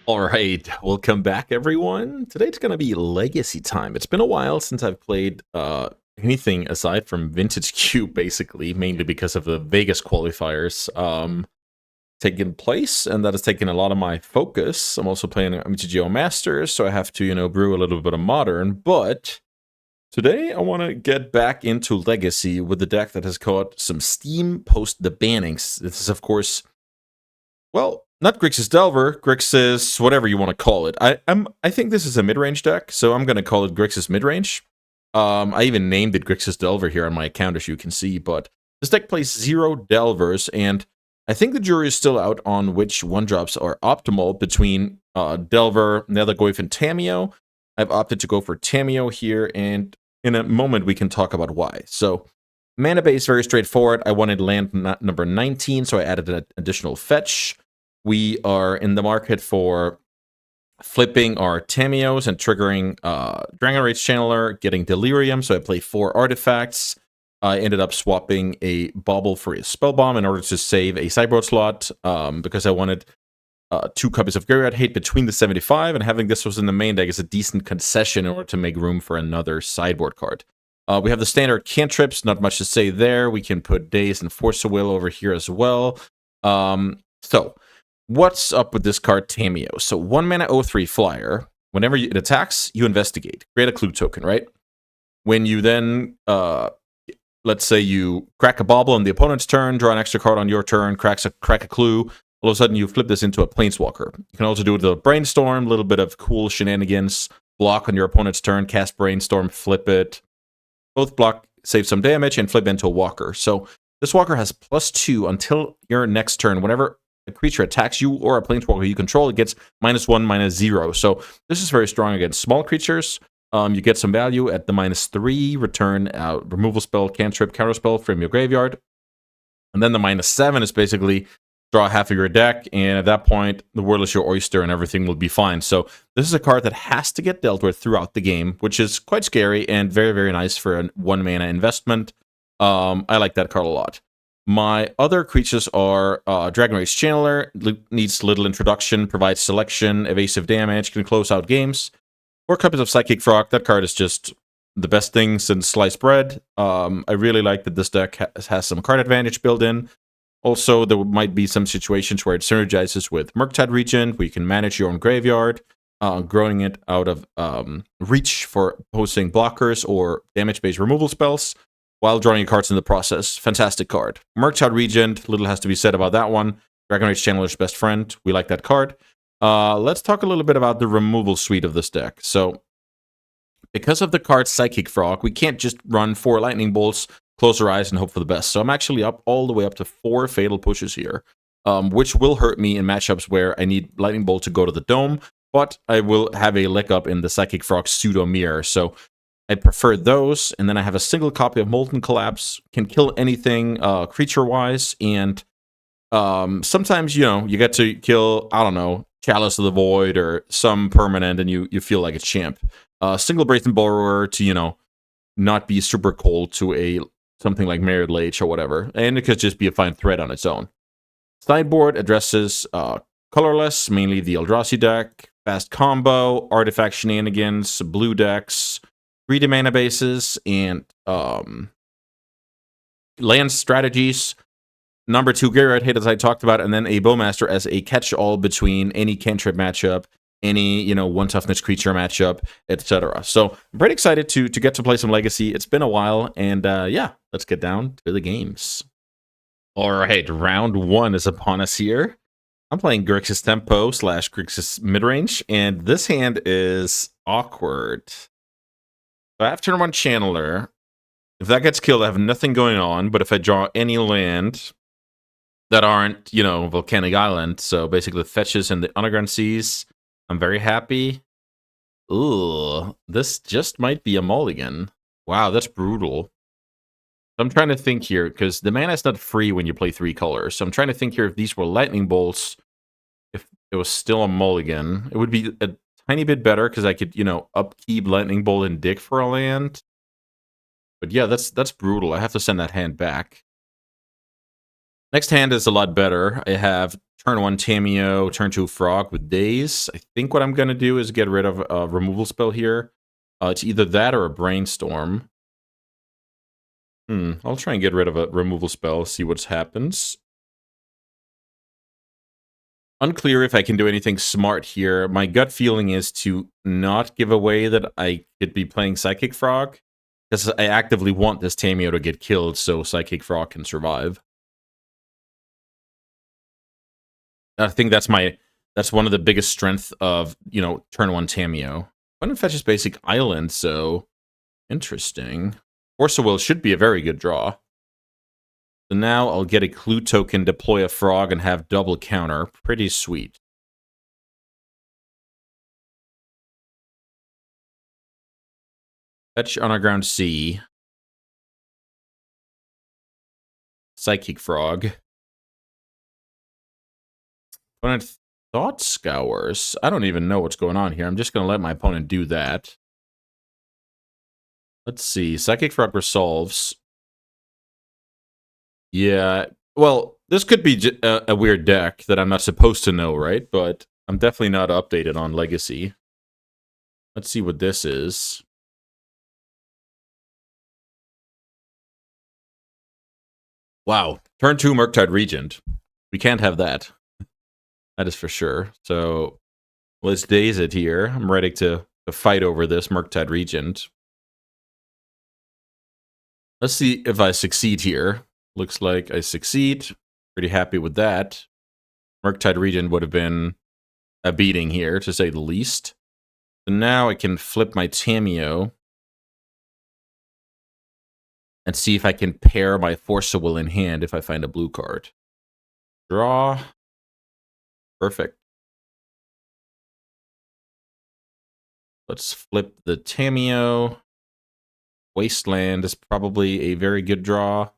All right, welcome back, everyone. Today it's going to be legacy time. It's been a while since I've played anything aside from Vintage Cube, basically, mainly because of the Vegas qualifiers taking place, and that has taken a lot of my focus. I'm also playing MTGO Masters, so I have to, brew a little bit of Modern, but today I want to get back into Legacy with the deck that has caught some steam post the bannings. This is, of course, well, not Grixis Delver, Grixis, whatever you want to call it. I think this is a mid-range deck, so I'm gonna call it Grixis mid-range. I even named it Grixis Delver here on my account, as you can see, but this deck plays 0 Delvers, and I think the jury is still out on which 1-drops are optimal between Delver, Nethergoyf, and Tamiyo. I've opted to go for Tamiyo here, and in a moment we can talk about why. So, mana base, very straightforward. I wanted land number 19, so I added an additional fetch. We are in the market for flipping our Tamiyos and triggering Dragon Rage Channeler, getting Delirium, so I play 4 artifacts. I ended up swapping a Bauble for a Spellbomb in order to save a sideboard slot, because I wanted 2 copies of Graveyard Hate between the 75, and having this was in the main deck is a decent concession in order to make room for another sideboard card. We have the standard cantrips, not much to say there. We can put Daze and Force of Will over here as well. So, what's up with this card, Tamiyo? So, 1 mana 0/3 flyer. Whenever it attacks, you investigate. Create a clue token, right? When you then, let's say you crack a Bauble on the opponent's turn, draw an extra card on your turn, crack a clue, all of a sudden you flip this into a Planeswalker. You can also do it with a Brainstorm, a little bit of cool shenanigans, block on your opponent's turn, cast Brainstorm, flip it. Both block, save some damage, and flip into a walker. So this walker has +2 until your next turn. Whenever a creature attacks you or a planeswalker you control, it gets -1, -0. So this is very strong against small creatures. You get some value at the -3, return removal spell, cantrip, counterspell from your graveyard. And then the -7 is basically draw half of your deck, and at that point, the world is your oyster and everything will be fine. So this is a card that has to get dealt with throughout the game, which is quite scary and very, very nice for a 1 mana investment. I like that card a lot. My other creatures are Dragon Rage Channeler, needs little introduction, provides selection, evasive damage, can close out games. 4 copies of Psychic Frog, that card is just the best thing since sliced bread. I really like that this deck has some card advantage built in. Also, there might be some situations where it synergizes with Murktide Regent, where you can manage your own graveyard, growing it out of reach for posting blockers or damage-based removal spells, while drawing cards in the process. Fantastic card. Murktide Regent, little has to be said about that one. Dragon Rage Channeler's best friend, we like that card. Let's talk a little bit about the removal suite of this deck. So, because of the card Psychic Frog, we can't just run 4 Lightning Bolts, close our eyes, and hope for the best. So I'm actually up all the way up to 4 Fatal Pushes here, which will hurt me in matchups where I need Lightning Bolt to go to the Dome, but I will have a leg up in the Psychic Frog Pseudo Mirror. So I prefer those, and then I have a single copy of Molten Collapse, can kill anything creature-wise, and sometimes, you get to kill, I don't know, Chalice of the Void or some permanent, and you feel like a champ. Single Brazen Borrower to, not be super cold to something like Married Lage or whatever, and it could just be a fine threat on its own. Sideboard addresses colorless, mainly the Eldrazi deck, fast combo, artifact shenanigans, blue decks, 3 mana bases, and land strategies. Number 2, Graveyard Hate, as I talked about, and then a Bowmaster as a catch-all between any cantrip matchup, any, 1 toughness creature matchup, etc. So I'm pretty excited to get to play some Legacy. It's been a while, and yeah, let's get down to the games. All right, round 1 is upon us here. I'm playing Grixis Tempo / Grixis Midrange, and this hand is awkward. So I have turn 1 Channeler. If that gets killed, I have nothing going on, but if I draw any land that aren't, Volcanic Island, so basically the fetches and the Underground Seas, I'm very happy. Ooh, this just might be a mulligan. Wow, that's brutal. I'm trying to think here, because the mana is not free when you play 3 colors. So I'm trying to think here if these were Lightning Bolts, if it was still a mulligan. It would be a tiny bit better, because I could, upkeep Lightning Bolt and dig for a land. But yeah, that's brutal. I have to send that hand back. Next hand is a lot better. I have turn 1 Tameo, turn 2 Frog with Daze. I think what I'm going to do is get rid of a removal spell here. It's either that or a Brainstorm. I'll try and get rid of a removal spell, see what happens. Unclear if I can do anything smart here. My gut feeling is to not give away that I could be playing Psychic Frog, because I actively want this Tameo to get killed so Psychic Frog can survive. I think that's one of the biggest strengths of, turn 1 Tameo. One fetches basic island, so interesting. Force of Will should be a very good draw. So now I'll get a clue token, deploy a frog, and have double counter. Pretty sweet. Fetch Underground Sea. Psychic Frog. Opponent Thought Scours. I don't even know what's going on here. I'm just going to let my opponent do that. Let's see. Psychic Frog resolves. Yeah. Well, this could be a weird deck that I'm not supposed to know, right? But I'm definitely not updated on Legacy. Let's see what this is. Wow. Turn 2 Murktide Regent. We can't have that. That is for sure. So let's daze it here. I'm ready to fight over this Murktide Regent. Let's see if I succeed here. Looks like I succeed. Pretty happy with that. Murktide Regent would have been a beating here, to say the least. So now I can flip my Tameo and see if I can pair my Force of Will in hand if I find a blue card. Draw. Perfect. Let's flip the Tameo. Wasteland is probably a very good draw.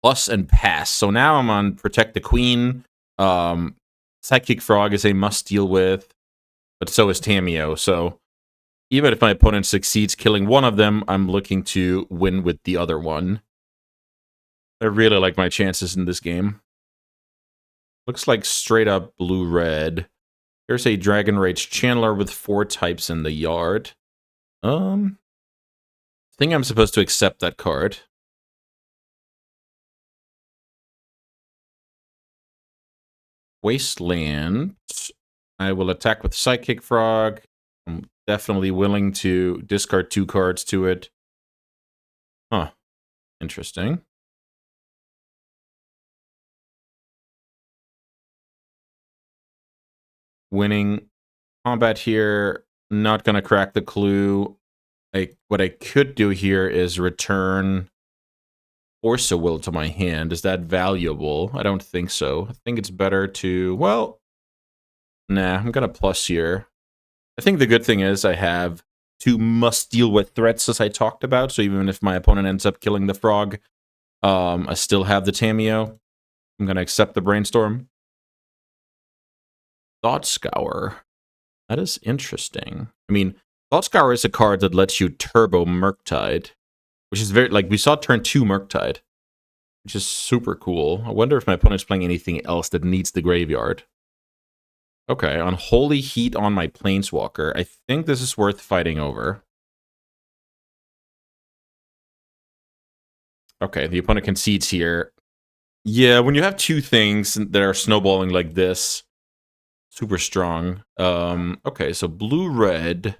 Plus and pass. So now I'm on Protect the Queen. Psychic Frog is a must deal with, but so is Tameo. So even if my opponent succeeds killing one of them, I'm looking to win with the other one. I really like my chances in this game. Looks like straight up blue-red. Here's a Dragon Rage Channeler with 4 types in the yard. I think I'm supposed to accept that card. Wasteland. I will attack with Psychic Frog. I'm definitely willing to discard 2 cards to it. Huh. Interesting. Winning combat here. Not going to crack the clue. What I could do here is return Force of Will to my hand. Is that valuable? I don't think so. I think it's better to, well, nah, I'm going to plus here. I think the good thing is I have 2 must-deal-with threats, as I talked about, so even if my opponent ends up killing the frog, I still have the Tameo. I'm going to accept the Brainstorm. Thought Scour. That is interesting. I mean, Thought Scour is a card that lets you turbo Murktide, which is very, like, we saw turn 2 Murktide, which is super cool. I wonder if my opponent's playing anything else that needs the graveyard. Okay, Unholy Heat on my Planeswalker. I think this is worth fighting over. Okay, the opponent concedes here. Yeah, when you have 2 things that are snowballing like this, super strong. Okay, so blue-red.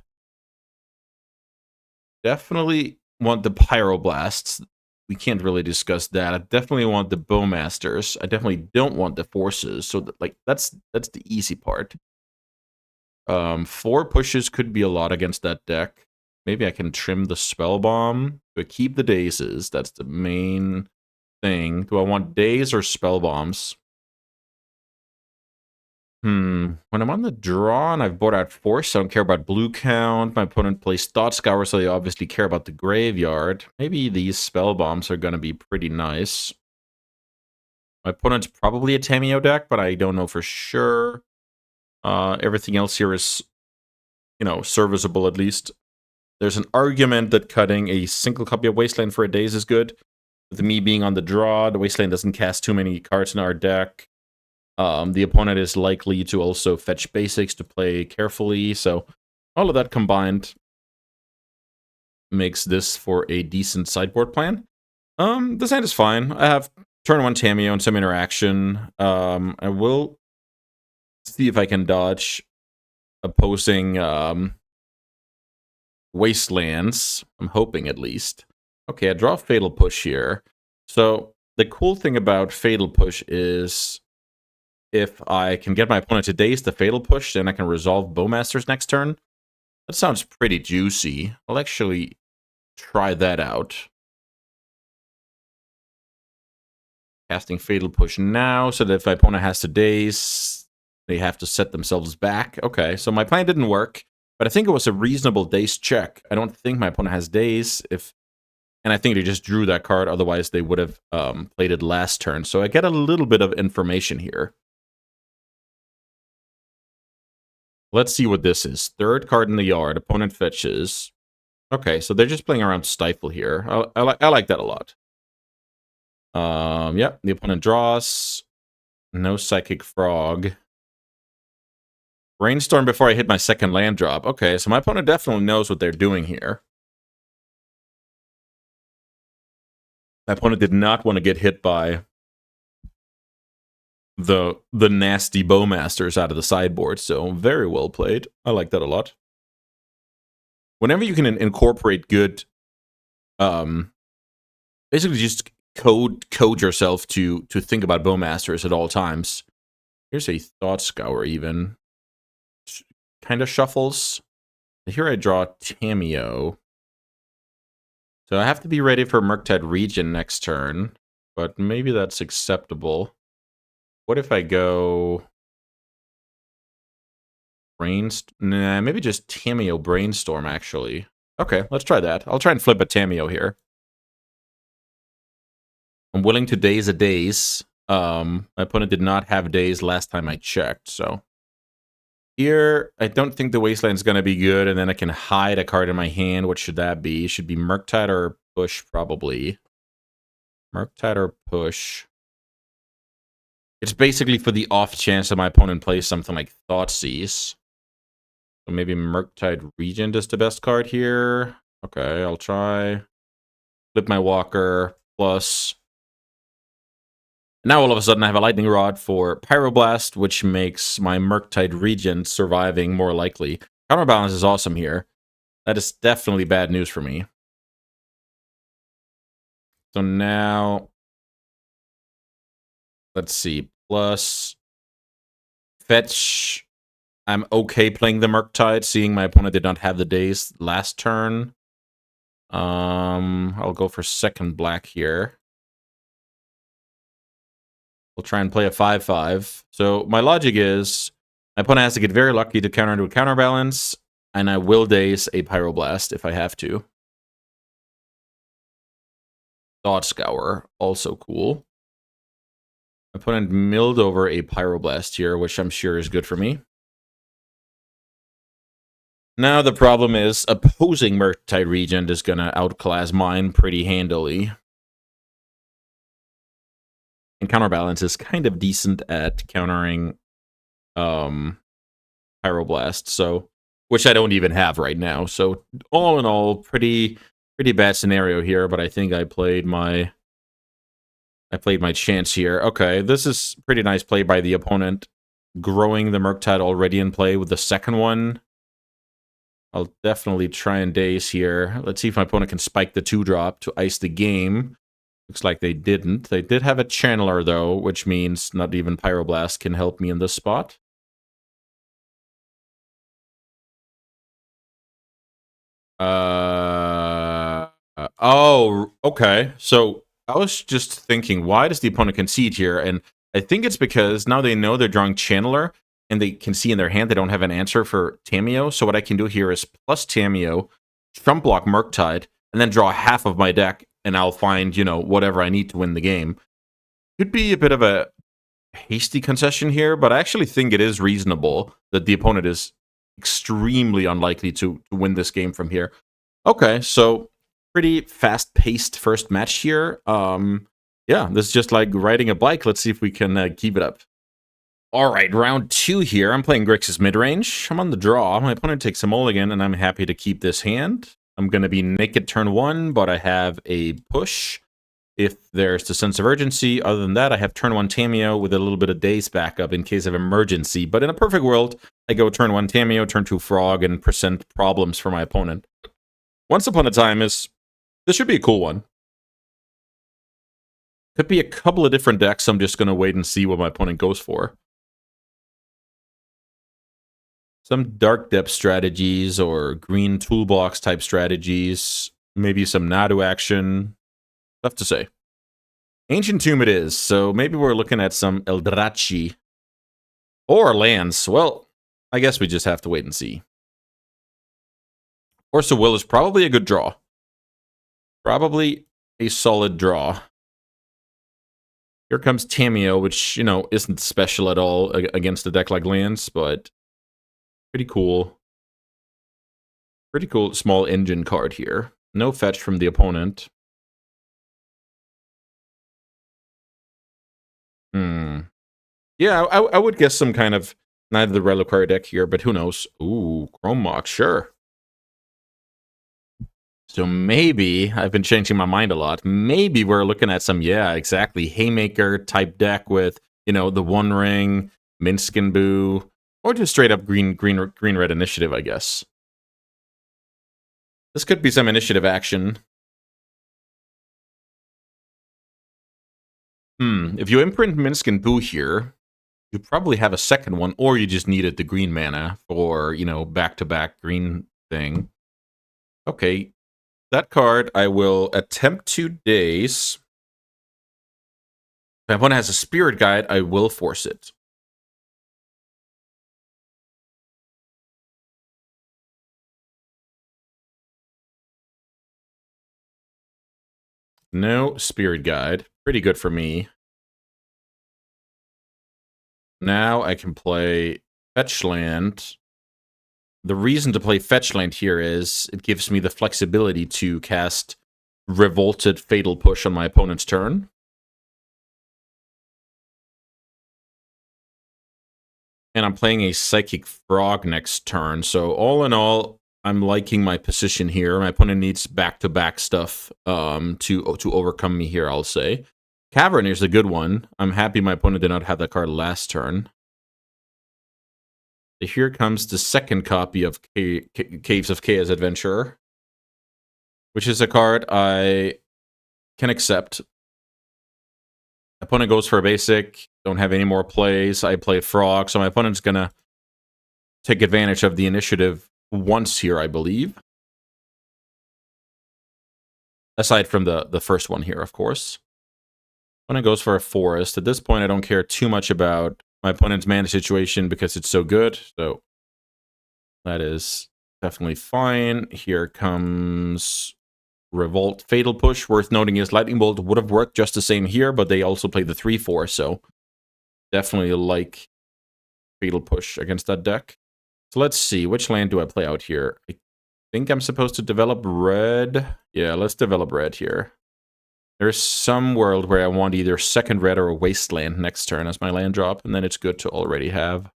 Definitely want the Pyroblasts. We can't really discuss that. I definitely want the Bowmasters. I definitely don't want the Forces. So that's the easy part. 4 pushes could be a lot against that deck. Maybe I can trim the Spell Bomb, but keep the Dazes. That's the main thing. Do I want Daze or Spell Bombs? When I'm on the draw and I've bought out Force, I don't care about blue count. My opponent plays Thought Scour, so they obviously care about the graveyard. Maybe these Spell Bombs are going to be pretty nice. My opponent's probably a Tameo deck, but I don't know for sure. Everything else here is, serviceable at least. There's an argument that cutting a single copy of Wasteland for a Daze is good. With me being on the draw, the Wasteland doesn't cast too many cards in our deck. The opponent is likely to also fetch basics to play carefully, so all of that combined makes this for a decent sideboard plan. This hand is fine. I have turn 1 Tamiyo and some interaction. I will see if I can dodge opposing Wastelands. I'm hoping, at least. Okay, I draw Fatal Push here. So the cool thing about Fatal Push is if I can get my opponent to daze the Fatal Push, then I can resolve Bowmasters next turn. That sounds pretty juicy. I'll actually try that out. Casting Fatal Push now, so that if my opponent has to daze, they have to set themselves back. Okay, so my plan didn't work, but I think it was a reasonable daze check. I don't think my opponent has daze, and I think they just drew that card, otherwise they would have played it last turn. So I get a little bit of information here. Let's see what this is. Third card in the yard. Opponent fetches. Okay, so they're just playing around Stifle here. I like that a lot. Yeah, the opponent draws. No Psychic Frog. Brainstorm before I hit my second land drop. Okay, so my opponent definitely knows what they're doing here. My opponent did not want to get hit by the nasty Bowmasters out of the sideboard, so very well played. I like that a lot. Whenever you can incorporate good, basically just code yourself to think about Bowmasters at all times. Here's a Thought Scour even. Kind of shuffles. Here I draw Tamiyo. So I have to be ready for Murktide Region next turn, but maybe that's acceptable. What if I go Nah, maybe just Tamiyo Brainstorm, actually. Okay, let's try that. I'll try and flip a Tamiyo here. I'm willing to daze a daze. My opponent did not have daze last time I checked, so... Here, I don't think the Wasteland's going to be good, and then I can hide a card in my hand. What should that be? It should be Murktide or Push, probably. Murktide or Push. It's basically for the off chance that my opponent plays something like Thoughtseize. So maybe Murktide Regent is the best card here. Okay, I'll try. Flip my Walker, plus... Now all of a sudden I have a Lightning Rod for Pyroblast, which makes my Murktide Regent surviving more likely. Counterbalance is awesome here. That is definitely bad news for me. So now... Let's see. Plus... Fetch... I'm okay playing the Murktide, seeing my opponent did not have the daze last turn. I'll go for second black here. We'll try and play a 5/5. So my logic is, my opponent has to get very lucky to counter into a counterbalance, and I will daze a Pyroblast if I have to. Thought Scour, also cool. My opponent milled over a Pyroblast here, which I'm sure is good for me. Now the problem is, opposing Murktide Regent is going to outclass mine pretty handily. And Counterbalance is kind of decent at countering Pyroblast, so which I don't even have right now. So all in all, pretty bad scenario here, but I think I played my chance here. Okay, this is pretty nice play by the opponent, growing the Murktide already in play with the second one. I'll definitely try and daze here. Let's see if my opponent can spike the 2-drop to ice the game. Looks like they didn't. They did have a Channeler, though, which means not even Pyroblast can help me in this spot. Oh, okay. So I was just thinking, why does the opponent concede here? And I think it's because now they know they're drawing Channeler, and they can see in their hand they don't have an answer for Tamiyo. So what I can do here is plus Tamiyo, trump block Murktide, and then draw half of my deck, and I'll find, you know, whatever I need to win the game. Could be a bit of a hasty concession here, but I actually think it is reasonable that the opponent is extremely unlikely to win this game from here. Okay, so pretty fast-paced first match here. Yeah, this is just like riding a bike. Let's see if we can keep it up. All right, round 2 here. I'm playing Grixis Midrange. I'm on the draw. My opponent takes a mulligan, and I'm happy to keep this hand. I'm going to be naked turn 1, but I have a push if there's the sense of urgency. Other than that, I have turn 1 Tamiyo with a little bit of daze backup in case of emergency. But in a perfect world, I go turn 1 Tamiyo, turn 2 Frog, and present problems for my opponent. Once Upon a Time this should be a cool one. Could be a couple of different decks. I'm just going to wait and see what my opponent goes for. Some dark depth strategies or green toolbox type strategies. Maybe some Nadu action. Tough to say. Ancient Tomb it is, so maybe we're looking at some Eldrachi. Or lands. Well, I guess we just have to wait and see. Force of Will is probably a good draw. Probably a solid draw. Here comes Tamiyo, which, you know, isn't special at all against a deck like lands, but pretty cool. Pretty cool small engine card here. No fetch from the opponent. Yeah, I would guess some kind of neither the Reliquary deck here, but who knows? Ooh, Chrome Mox, sure. So maybe, I've been changing my mind a lot, maybe we're looking at some, yeah, exactly, Haymaker type deck with, you know, the One Ring, Minskin Boo, or just straight up green-red initiative, I guess. This could be some initiative action. If you imprint Minskin Boo here, you probably have a second one, or you just needed the green mana for, you know, back-to-back green thing. Okay, that card I will attempt to daze. If my opponent has a Spirit Guide, I will force it. No Spirit Guide. Pretty good for me. Now I can play Fetch Land. The reason to play Fetch Land here is it gives me the flexibility to cast Revolted Fatal Push on my opponent's turn. And I'm playing a Psychic Frog next turn, so all in all, I'm liking my position here. My opponent needs back-to-back stuff to overcome me here, I'll say. Cavern is a good one. I'm happy my opponent did not have that card last turn. Here comes the second copy of Caves of Chaos Adventurer, which is a card I can accept. Opponent goes for a basic, don't have any more plays. I play Frog, so my opponent's gonna take advantage of the initiative once here, I believe. Aside from the first one here, of course. Opponent goes for a forest. At this point, I don't care too much about my opponent's mana situation because it's so good. So that is definitely fine. Here comes Revolt Fatal Push. Worth noting is Lightning Bolt would have worked just the same here, but they also play the 3/4, so definitely like Fatal Push against that deck. So let's see, which land do I play out here? I think I'm supposed to develop red. Yeah, let's develop red here. There's some world where I want either second red or a wasteland next turn as my land drop, and then it's good to already have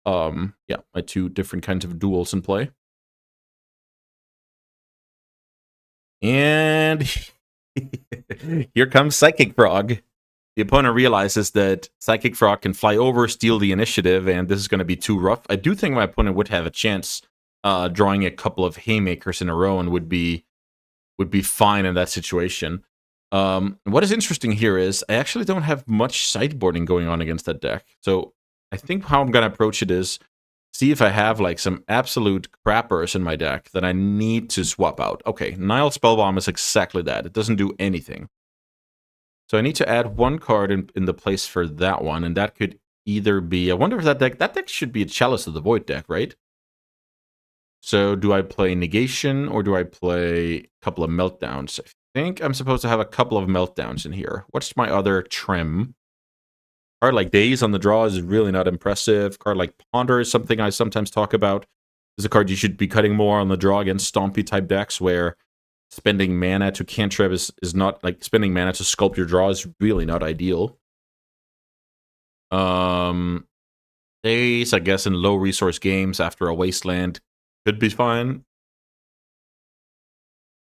yeah, my two different kinds of duels in play. And here comes Psychic Frog. The opponent realizes that Psychic Frog can fly over, steal the initiative, and this is going to be too rough. I do think my opponent would have a chance drawing a couple of Haymakers in a row and would be fine in that situation. What is interesting here is I actually don't have much sideboarding going on against that deck. So I think how I'm going to approach it is see if I have like some absolute crappers in my deck that I need to swap out. Okay, Nile Spellbomb is exactly that. It doesn't do anything. So I need to add one card in the place for that one, and that could either be... I wonder if that deck should be a Chalice of the Void deck, right? So do I play Negation, or do I play a couple of Meltdowns? I think I'm supposed to have a couple of Meltdowns in here. What's my other trim? Card like Daze on the draw is really not impressive. Card like Ponder is something I sometimes talk about. This is a card you should be cutting more on the draw against Stompy type decks where spending mana to cantrip is not, like, spending mana to sculpt your draw is really not ideal. Days, I guess, in low resource games after a wasteland could be fine.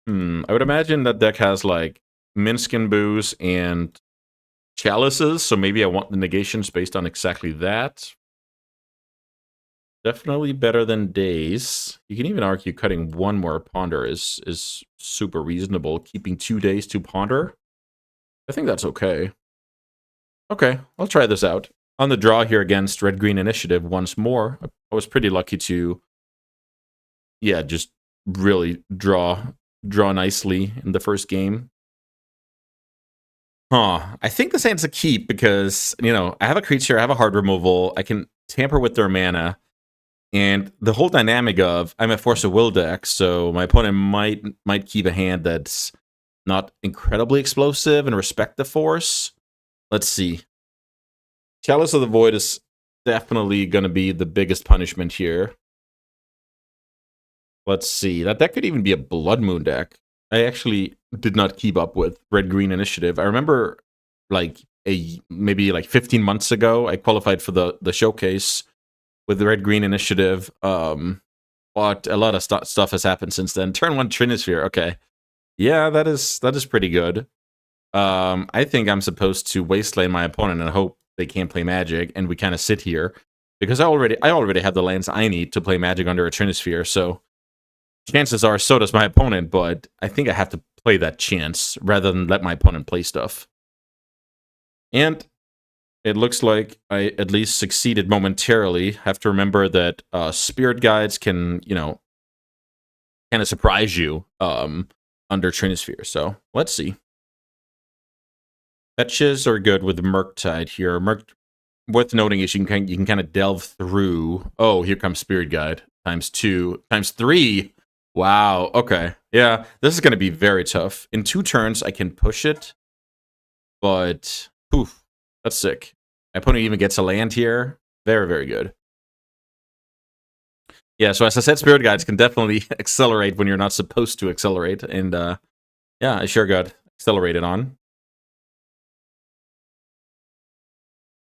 I would imagine that deck has, like, Minskin Boos and Chalices, so maybe I want the negations based on exactly that. Definitely better than Days. You can even argue cutting one more Ponder is super reasonable. Keeping 2 days to Ponder, I think that's okay. Okay, I'll try this out. On the draw here against Red-Green Initiative once more, I was pretty lucky to, yeah, just really draw nicely in the first game. I think this hand's a keep because, you know, I have a creature, I have a hard removal, I can tamper with their mana, and the whole dynamic of I'm a Force of Will deck, so my opponent might keep a hand that's not incredibly explosive and respect the Force. Let's see. Chalice of the Void is definitely going to be the biggest punishment here. Let's see. That could even be a Blood Moon deck. I actually did not keep up with Red-Green Initiative. I remember, like, maybe like 15 months ago, I qualified for the showcase with the Red-Green Initiative. But a lot of stuff has happened since then. Turn 1 Trinisphere. Okay. Yeah, that is pretty good. I think I'm supposed to wasteland my opponent and hope they can't play Magic, and we kind of sit here because I already have the lands I need to play Magic under a Trinisphere. So chances are, so does my opponent. But I think I have to play that chance rather than let my opponent play stuff. And it looks like I at least succeeded momentarily. Have to remember that Spirit Guides can, you know, kind of surprise you under Trinisphere. So let's see. Fetches are good with Murktide here. Worth noting is you can kind of delve through. Oh, here comes Spirit Guide. ×2, ×3. Wow, okay. Yeah, this is going to be very tough. In 2 turns, I can push it. But, poof, that's sick. My opponent even gets a land here. Very, very good. Yeah, so as I said, Spirit Guides can definitely accelerate when you're not supposed to accelerate. And, yeah, I sure got accelerated on.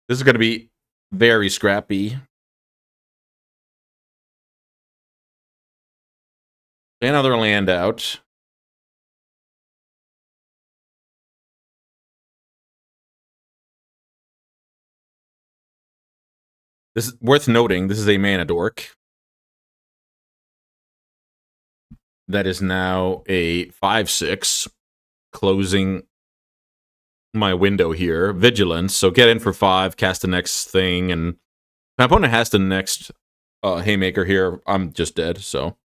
This is going to be very scrappy. Another land out. This is worth noting. This is a mana dork. That is now a 5/6, closing my window here. Vigilance, so get in for 5, cast the next thing, and my opponent has the next Haymaker here. I'm just dead, so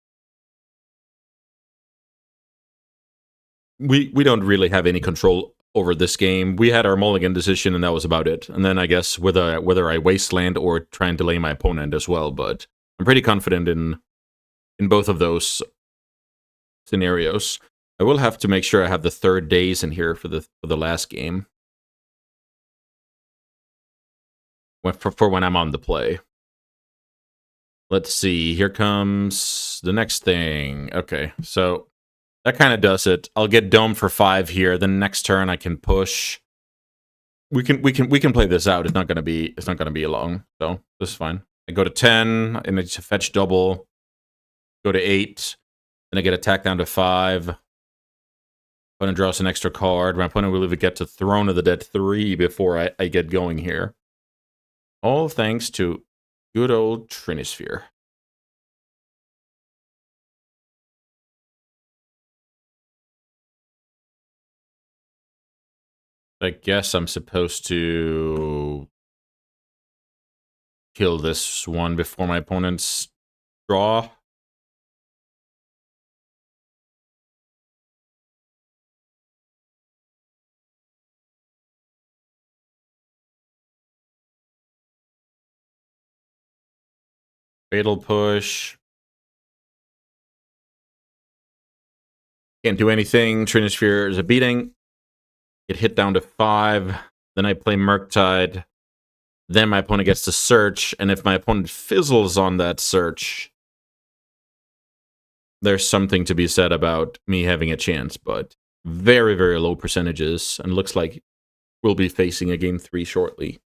we don't really have any control over this game. We had our mulligan decision, and that was about it. And then I guess whether I wasteland or try and delay my opponent as well, but I'm pretty confident in both of those scenarios. I will have to make sure I have the 3rd days in here for the last game. For when I'm on the play. Let's see. Here comes the next thing. Okay, so that kind of does it. I'll get Dome for 5 here. Then next turn I can push. We can play this out. It's not gonna be long. So this is fine. I go to 10 and it's a fetch double. Go to 8. Then I get attack down to 5. Opponent draws an extra card. My opponent will even get to Throne of the Dead 3 before I get going here. All thanks to good old Trinisphere. I guess I'm supposed to kill this one before my opponent's draw. Fatal Push. Can't do anything. Trinisphere is a beating. Get hit down to 5. Then I play Murktide. Then my opponent gets to search. And if my opponent fizzles on that search, there's something to be said about me having a chance, but very, very low percentages, and looks like we'll be facing a game 3 shortly.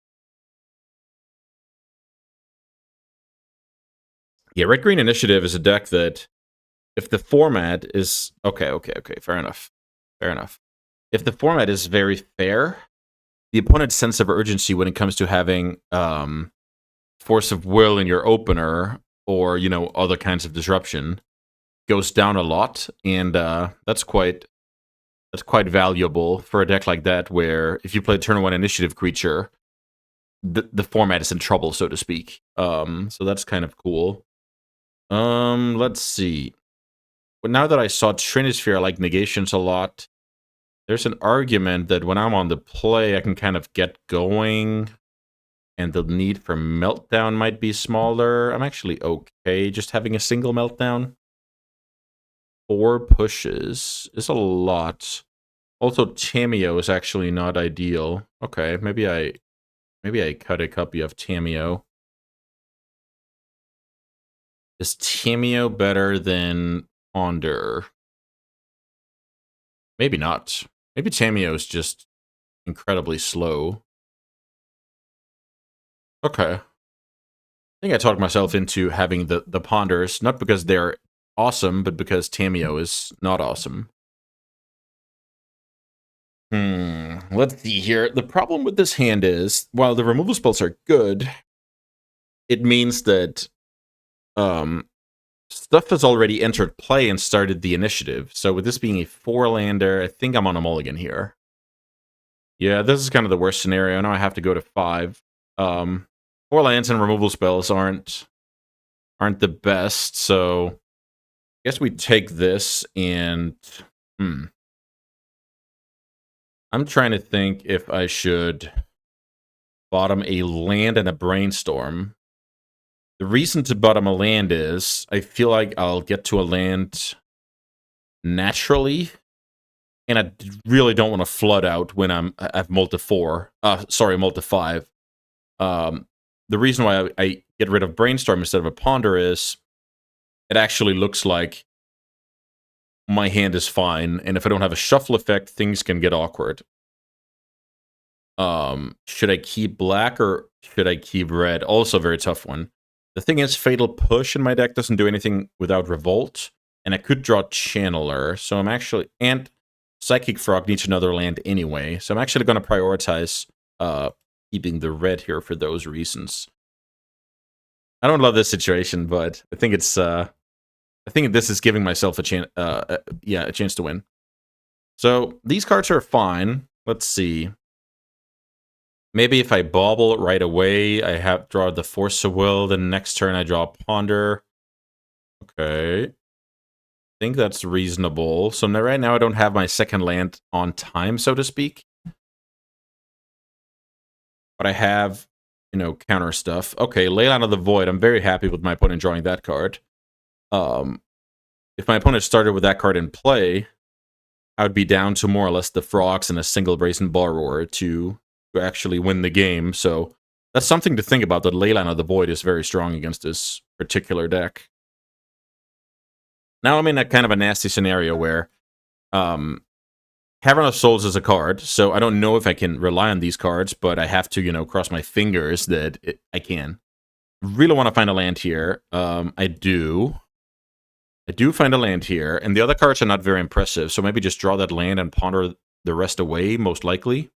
Yeah, Red Green Initiative is a deck that, if the format is okay, fair enough. If the format is very fair, the opponent's sense of urgency when it comes to having force of will in your opener or other kinds of disruption goes down a lot, and that's quite valuable for a deck like that, where if you play turn 1 initiative creature, the format is in trouble, so to speak. So that's kind of cool. Let's see. But now that I saw Trinisphere, I like negations a lot. There's an argument that when I'm on the play, I can kind of get going, and the need for Meltdown might be smaller. I'm actually okay just having a single Meltdown. 4 pushes is a lot. Also, Tamiyo is actually not ideal. Okay, maybe I cut a copy of Tamiyo. Is Tamiyo better than Ponder? Maybe not. Maybe Tamiyo is just incredibly slow. Okay. I think I talked myself into having the Ponders, not because they're awesome, but because Tamiyo is not awesome. Let's see here. The problem with this hand is, while the removal spells are good, it means that stuff has already entered play and started the initiative. So with this being a 4-lander, I think I'm on a mulligan here. Yeah, this is kind of the worst scenario. Now I have to go to 5. 4 lands and removal spells aren't the best, so I guess we take this and I'm trying to think if I should bottom a land and a brainstorm. The reason to bottom a land is I feel like I'll get to a land naturally, and I really don't want to flood out when I've multi 4. Multi 5. The reason why I get rid of brainstorm instead of a ponder is it actually looks like my hand is fine, and if I don't have a shuffle effect, things can get awkward. Should I keep black or should I keep red? Also a very tough one. The thing is, Fatal Push in my deck doesn't do anything without Revolt, and I could draw Channeler, so I'm actually... And Psychic Frog needs another land anyway, so I'm actually going to prioritize keeping the red here for those reasons. I don't love this situation, but I think it's... I think this is giving myself a chance, a chance to win. So these cards are fine. Let's see. Maybe if I bobble right away, I draw the Force of Will. Then next turn I draw Ponder. Okay. I think that's reasonable. So now, right now I don't have my second land on time, so to speak. But I have, counter stuff. Okay, Leyline of the Void. I'm very happy with my opponent drawing that card. If my opponent started with that card in play, I would be down to more or less the Frogs and a single Brazen Borrower to actually win the game. So that's something to think about, that Leyline of the Void is very strong against this particular deck. Now I'm in a kind of a nasty scenario where Cavern of Souls is a card, so I don't know if I can rely on these cards, but I have to, cross my fingers that I can. Really want to find a land here. I do find a land here, and the other cards are not very impressive, so maybe just draw that land and ponder the rest away, most likely.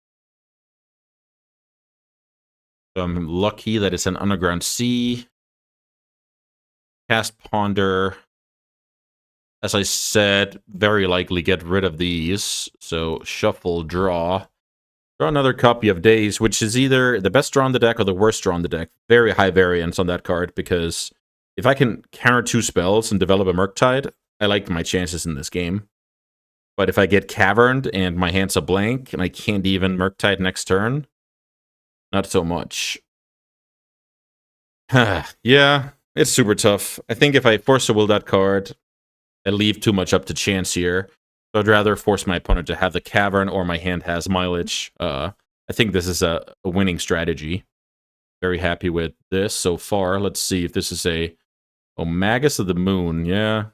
So I'm lucky that it's an Underground Sea. Cast Ponder. As I said, very likely get rid of these. So shuffle, draw. Draw another copy of Daze, which is either the best draw on the deck or the worst draw on the deck. Very high variance on that card, because if I can counter 2 spells and develop a Murktide, I like my chances in this game. But if I get Caverned and my hand's a blank and I can't even Murktide next turn, not so much. Yeah, it's super tough. I think if I Force a Will that card, I leave too much up to chance here. So I'd rather force my opponent to have the Cavern, or my hand has mileage. I think this is a winning strategy. Very happy with this so far. Let's see if this is a Magus of the Moon. Yeah.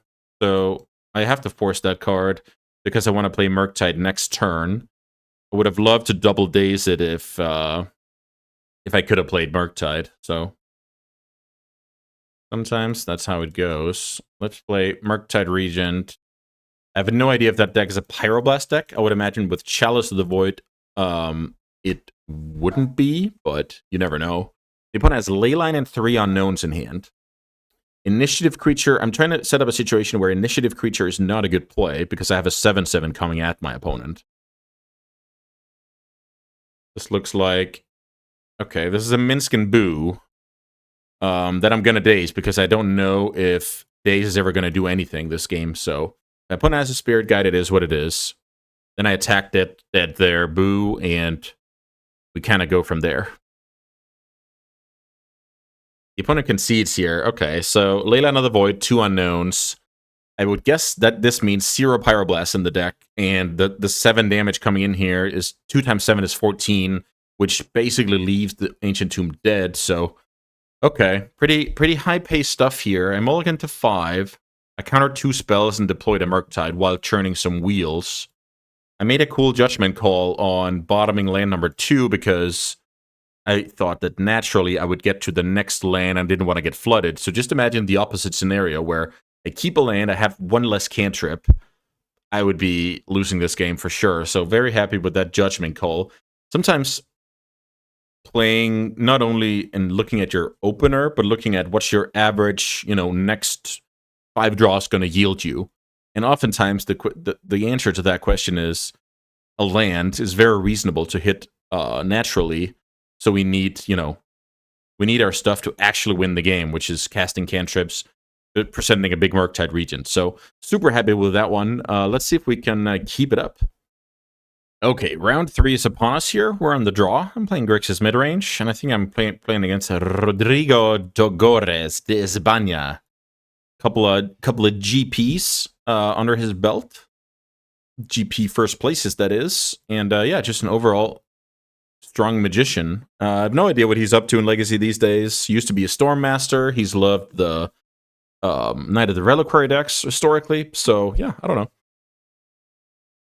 So I have to force that card because I want to play Murktide next turn. I would have loved to double daze it if I could have played Murktide. So sometimes that's how it goes. Let's play Murktide Regent. I have no idea if that deck is a Pyroblast deck. I would imagine with Chalice of the Void, it wouldn't be, but you never know. The opponent has Leyline and 3 unknowns in hand. Initiative creature, I'm trying to set up a situation where initiative creature is not a good play because I have a 7/7 coming at my opponent. This looks like, okay, this is a Minsk and Boo that I'm going to daze because I don't know if daze is ever going to do anything this game. So my opponent has a Spirit Guide, it is what it is. Then I attacked it at their Boo, and we kind of go from there. The opponent concedes here. Okay, so Leyline of the Void, 2 unknowns. I would guess that this means 0 Pyroblast in the deck, and the 7 damage coming in here is 2 times 7 is 14, which basically leaves the Ancient Tomb dead. So, okay, pretty high-paced stuff here. I mulligan to 5. I counter 2 spells and deploy the Murktide while churning some wheels. I made a cool judgment call on bottoming land number 2 because I thought that naturally I would get to the next land and didn't want to get flooded. So just imagine the opposite scenario where I keep a land, I have 1 less cantrip. I would be losing this game for sure. So very happy with that judgment call. Sometimes playing not only and looking at your opener, but looking at what's your average, next 5 draws going to yield you. And oftentimes the answer to that question is a land is very reasonable to hit naturally. So we need our stuff to actually win the game, which is casting cantrips, presenting a big Murktide Regent. So super happy with that one. Let's see if we can keep it up. Okay, round 3 is upon us here. We're on the draw. I'm playing Grixis Midrange, and I think I'm playing against Rodrigo Dogores de España. Couple of GPs under his belt. GP first places, that is. And yeah, just an overall strong magician. I have no idea what he's up to in Legacy these days. He used to be a Storm Master. He's loved the Knight of the Reliquary decks historically. So yeah, I don't know.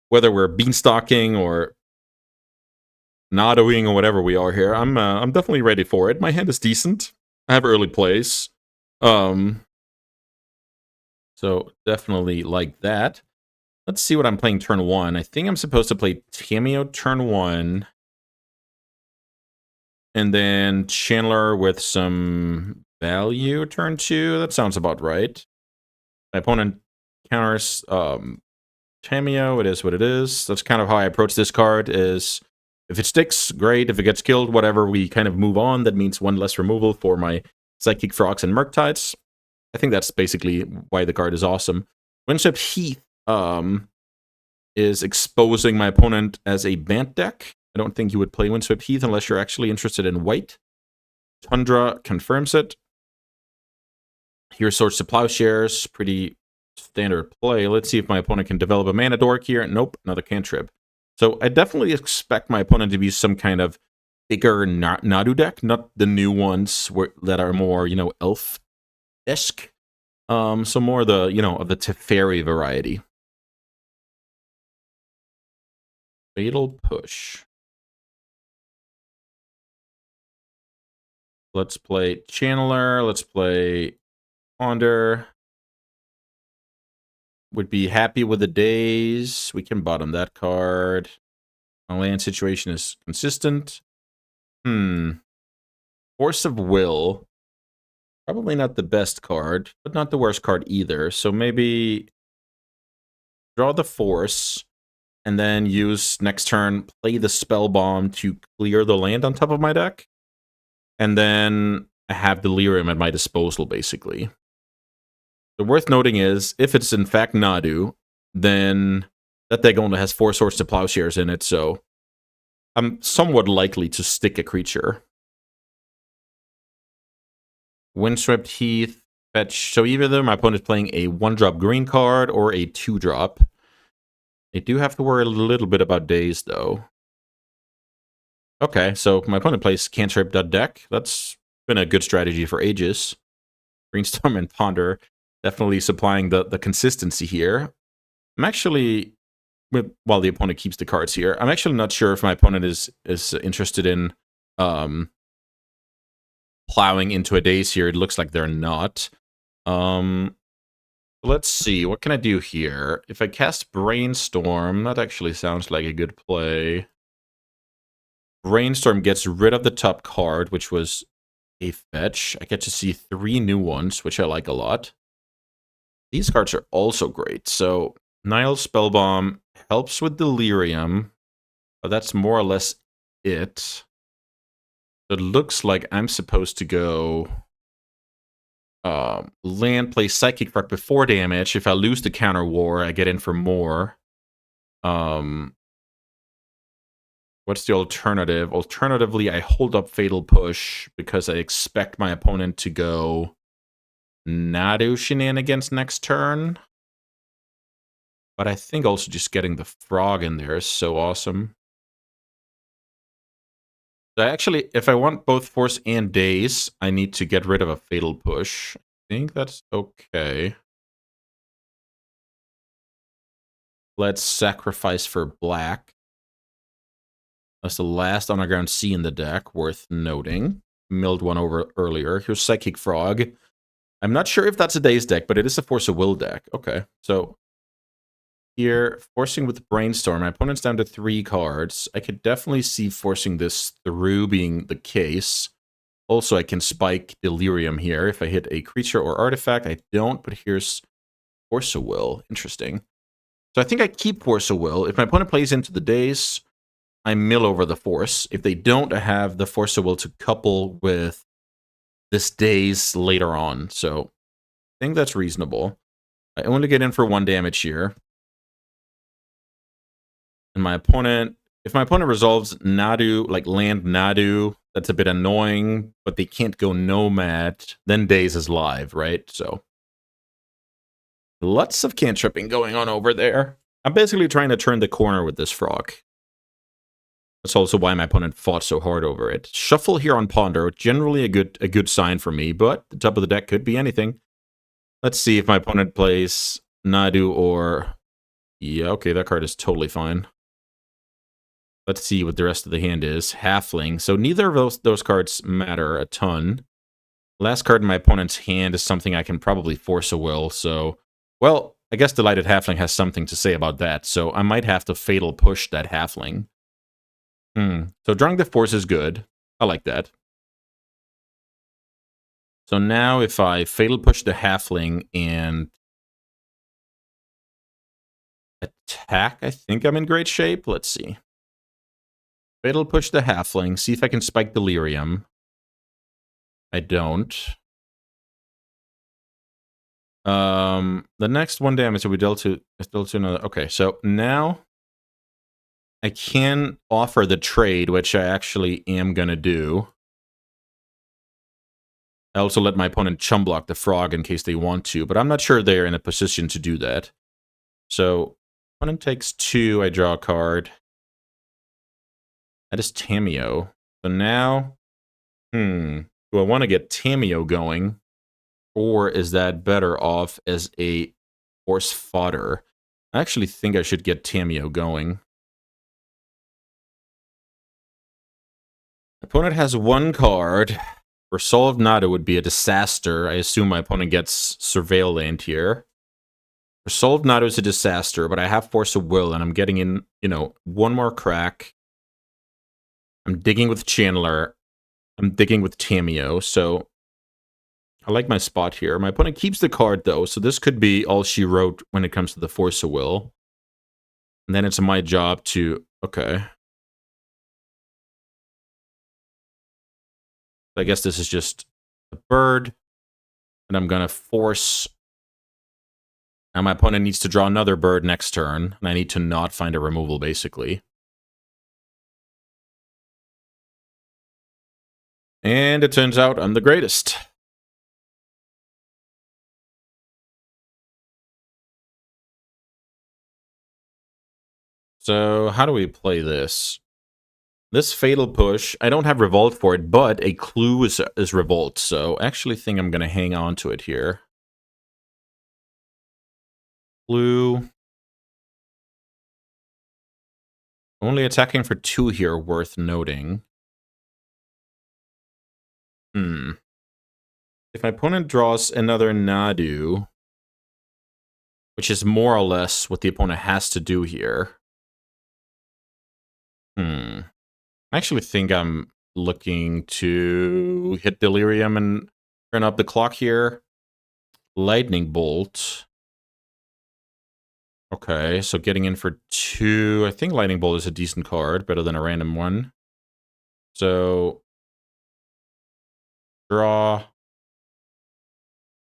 Whether we're beanstalking or Nadoing or whatever we are here, I'm definitely ready for it. My hand is decent. I have early plays. So definitely like that. Let's see what I'm playing turn 1. I think I'm supposed to play Tamiyo turn 1. And then Chandler with some value turn 2. That sounds about right. My opponent counters Tamiyo. It is what it is. That's kind of how I approach this card is if it sticks, great. If it gets killed, whatever, we kind of move on. That means 1 less removal for my Psychic Frogs and Murktides. I think that's basically why the card is awesome. Windswept Heath is exposing my opponent as a Bant deck. I don't think you would play Windswept Heath unless you're actually interested in white. Tundra confirms it. Here's Swords to Plowshares. Pretty standard play. Let's see if my opponent can develop a Mana Dork here. Nope, another cantrip. So I definitely expect my opponent to be some kind of bigger Nadu deck, not the new ones that are more, elf-esque. So more the, of the Teferi variety. Fatal Push. Let's play Channeler. Let's play Ponder. Would be happy with the days. We can bottom that card. My land situation is consistent. Force of Will. Probably not the best card, but not the worst card either. So maybe draw the Force, and then use next turn, play the Spell Bomb to clear the land on top of my deck. And then I have Delirium at my disposal, basically. The worth noting is, if it's in fact Nadu, then that deck only has 4 Swords to Plowshares in it, so I'm somewhat likely to stick a creature. Windswept Heath, fetch. So either my opponent is playing a 1-drop green card or a 2-drop. I do have to worry a little bit about days, though. Okay, so my opponent plays Cantrip.deck. That's been a good strategy for ages. Brainstorm and Ponder. Definitely supplying the consistency here. I'm actually, while the opponent keeps the cards here, I'm actually not sure if my opponent is interested in plowing into a daze here. It looks like they're not. Let's see, what can I do here? If I cast Brainstorm, that actually sounds like a good play. Brainstorm gets rid of the top card, which was a fetch. I get to see 3 new ones, which I like a lot. These cards are also great. So Nile Spellbomb helps with Delirium, but that's more or less it. It looks like I'm supposed to go land, play Psychic Frog before damage. If I lose the counter war, I get in for more. What's the alternative? Alternatively, I hold up Fatal Push because I expect my opponent to go Nadu Shenanigans next turn. But I think also just getting the frog in there is so awesome. So actually, if I want both Force and Daze, I need to get rid of a Fatal Push. I think that's okay. Let's sacrifice for black. That's the last underground sea in the deck, worth noting. Milled one over earlier. Here's Psychic Frog. I'm not sure if that's a Daze deck, but it is a Force of Will deck. Okay, so here, forcing with Brainstorm. My opponent's down to 3 cards. I could definitely see forcing this through being the case. Also, I can spike Delirium here if I hit a creature or artifact. I don't, but here's Force of Will. Interesting. So I think I keep Force of Will. If my opponent plays into the Daze, I mill over the Force. If they don't, I have the Force of Will to couple with this Daze later on. So I think that's reasonable. I only get in for 1 damage here. And my opponent, if my opponent resolves Nadu, like land Nadu, that's a bit annoying, but they can't go Nomad, then Daze is live, right? So lots of cantripping going on over there. I'm basically trying to turn the corner with this frog. That's also why my opponent fought so hard over it. Shuffle here on Ponder, generally a good sign for me, but the top of the deck could be anything. Let's see if my opponent plays Nadu or... Yeah, okay, that card is totally fine. Let's see what the rest of the hand is. Halfling. So neither of those cards matter a ton. Last card in my opponent's hand is something I can probably force a will. So, well, I guess Delighted Halfling has something to say about that. So I might have to Fatal Push that Halfling. So drawing the Force is good. I like that. So now if I Fatal Push the Halfling and attack, I think I'm in great shape. Let's see. Fatal Push the Halfling. See if I can spike Delirium. I don't. The next 1 damage will be dealt to another. Okay, so now I can offer the trade, which I actually am gonna do. I also let my opponent chum block the frog in case they want to, but I'm not sure they're in a position to do that. So opponent takes 2, I draw a card. That is Tamiyo. So now, do I want to get Tamiyo going? Or is that better off as a Force fodder? I actually think I should get Tamiyo going. Opponent has 1 card. Resolve Nada would be a disaster. I assume my opponent gets Surveil Land here. Resolve Nada is a disaster, but I have Force of Will, and I'm getting in, 1 more crack. I'm digging with Channeler. I'm digging with Tamiyo, so I like my spot here. My opponent keeps the card, though, so this could be all she wrote when it comes to the Force of Will. And then it's my job to... Okay. I guess this is just a bird. And I'm going to force... Now my opponent needs to draw another bird next turn. And I need to not find a removal, basically. And it turns out I'm the greatest. So how do we play this? This Fatal Push, I don't have Revolt for it, but a clue is Revolt. So I actually think I'm going to hang on to it here. Blue. Only attacking for 2 here, worth noting. If my opponent draws another Nadu, which is more or less what the opponent has to do here. I actually think I'm looking to hit Delirium and turn up the clock here. Lightning Bolt. Okay, so getting in for 2. I think Lightning Bolt is a decent card, better than a random one. So, draw.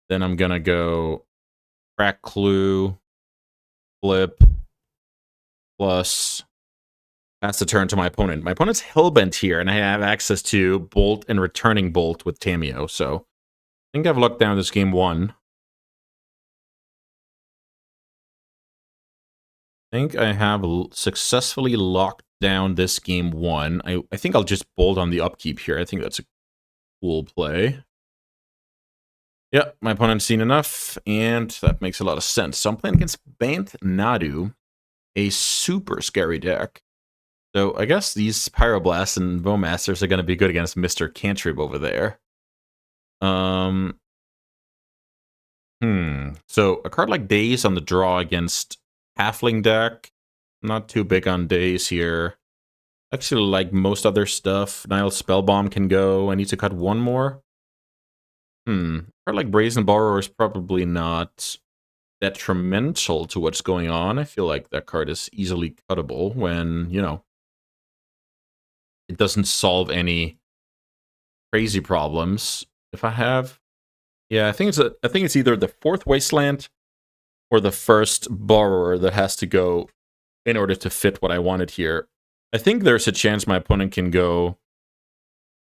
Then I'm going to go Crack Clue, Flip, plus pass the turn to my opponent. My opponent's Hellbent here, and I have access to Bolt and Returning Bolt with Tamiyo, so I think I've locked down this game 1. I think I have successfully locked down this game 1. I think I'll just Bolt on the upkeep here. I think that's a cool play. Yeah, my opponent's seen enough, and that makes a lot of sense. So I'm playing against Bant Nadu, a super scary deck. So I guess these Pyroblasts and Bowmasters are going to be good against Mr. Cantrip over there. So a card like Daze on the draw against Halfling deck. Not too big on Daze here. Actually, like most other stuff, Nile Spellbomb can go. I need to cut 1 more. A card like Brazen Borrower is probably not detrimental to what's going on. I feel like that card is easily cuttable when, you know, it doesn't solve any crazy problems. If I have, yeah, I think it's either the 4th Wasteland or the 1st Borrower that has to go in order to fit what I wanted here. I think there's a chance my opponent can go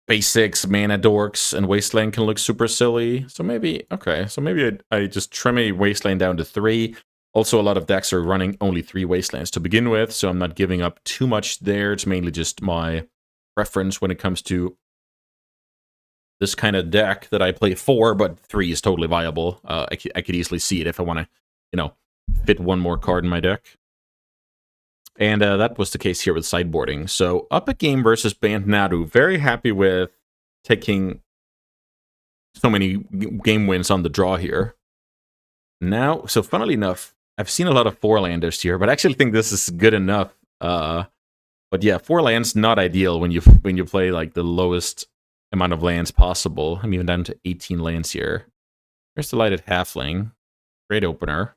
basics, mana dorks, and Wasteland can look super silly. So maybe, okay, so maybe I just trim a Wasteland down to 3. Also, a lot of decks are running only 3 Wastelands to begin with, so I'm not giving up too much there. It's mainly just my preference when it comes to this kind of deck that I play 4, but 3 is totally viable. I could easily see it if I want to, you know, fit 1 more card in my deck. And that was the case here with sideboarding. So up a game versus Bant Nadu. Very happy with taking so many game wins on the draw here. Now, so funnily enough, I've seen a lot of 4-landers here, but I actually think this is good enough. But yeah, 4 lands not ideal when you play like the lowest amount of lands possible. I'm even down to 18 lands here. Here's the Lighted Halfling. Great opener.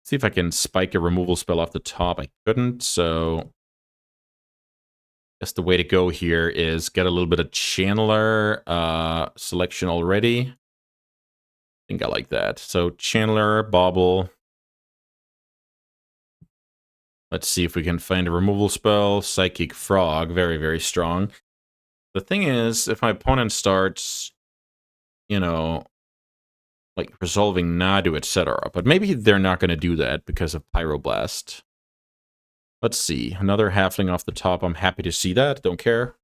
See if I can spike a removal spell off the top. I couldn't, so I guess the way to go here is get a little bit of Channeler selection already. I think I like that. So Channeler, Bauble. Let's see if we can find a removal spell. Psychic Frog, very, very strong. The thing is, if my opponent starts, you know, like resolving Nadu, etc. But maybe they're not going to do that because of Pyroblast. Let's see. Another Halfling off the top. I'm happy to see that. Don't care.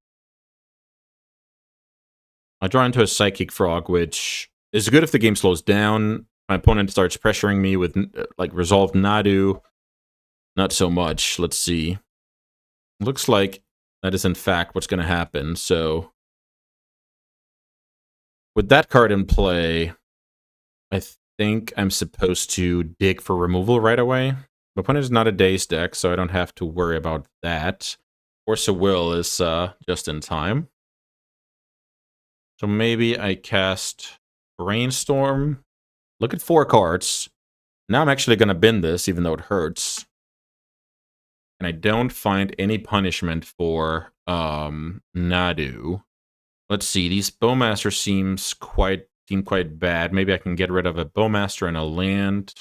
I draw into a Psychic Frog, which is good if the game slows down. My opponent starts pressuring me with, like, Resolved Nadu. Not so much. Let's see. Looks like that is, in fact, what's going to happen. So, with that card in play, I think I'm supposed to dig for removal right away. My opponent is not a Daze deck, so I don't have to worry about that. Force of Will is just in time. So maybe I cast Brainstorm. Look at 4 cards. Now I'm actually going to bin this, even though it hurts. And I don't find any punishment for Nadu. Let's see. These Bowmaster seem quite bad. Maybe I can get rid of a Bowmaster and a land.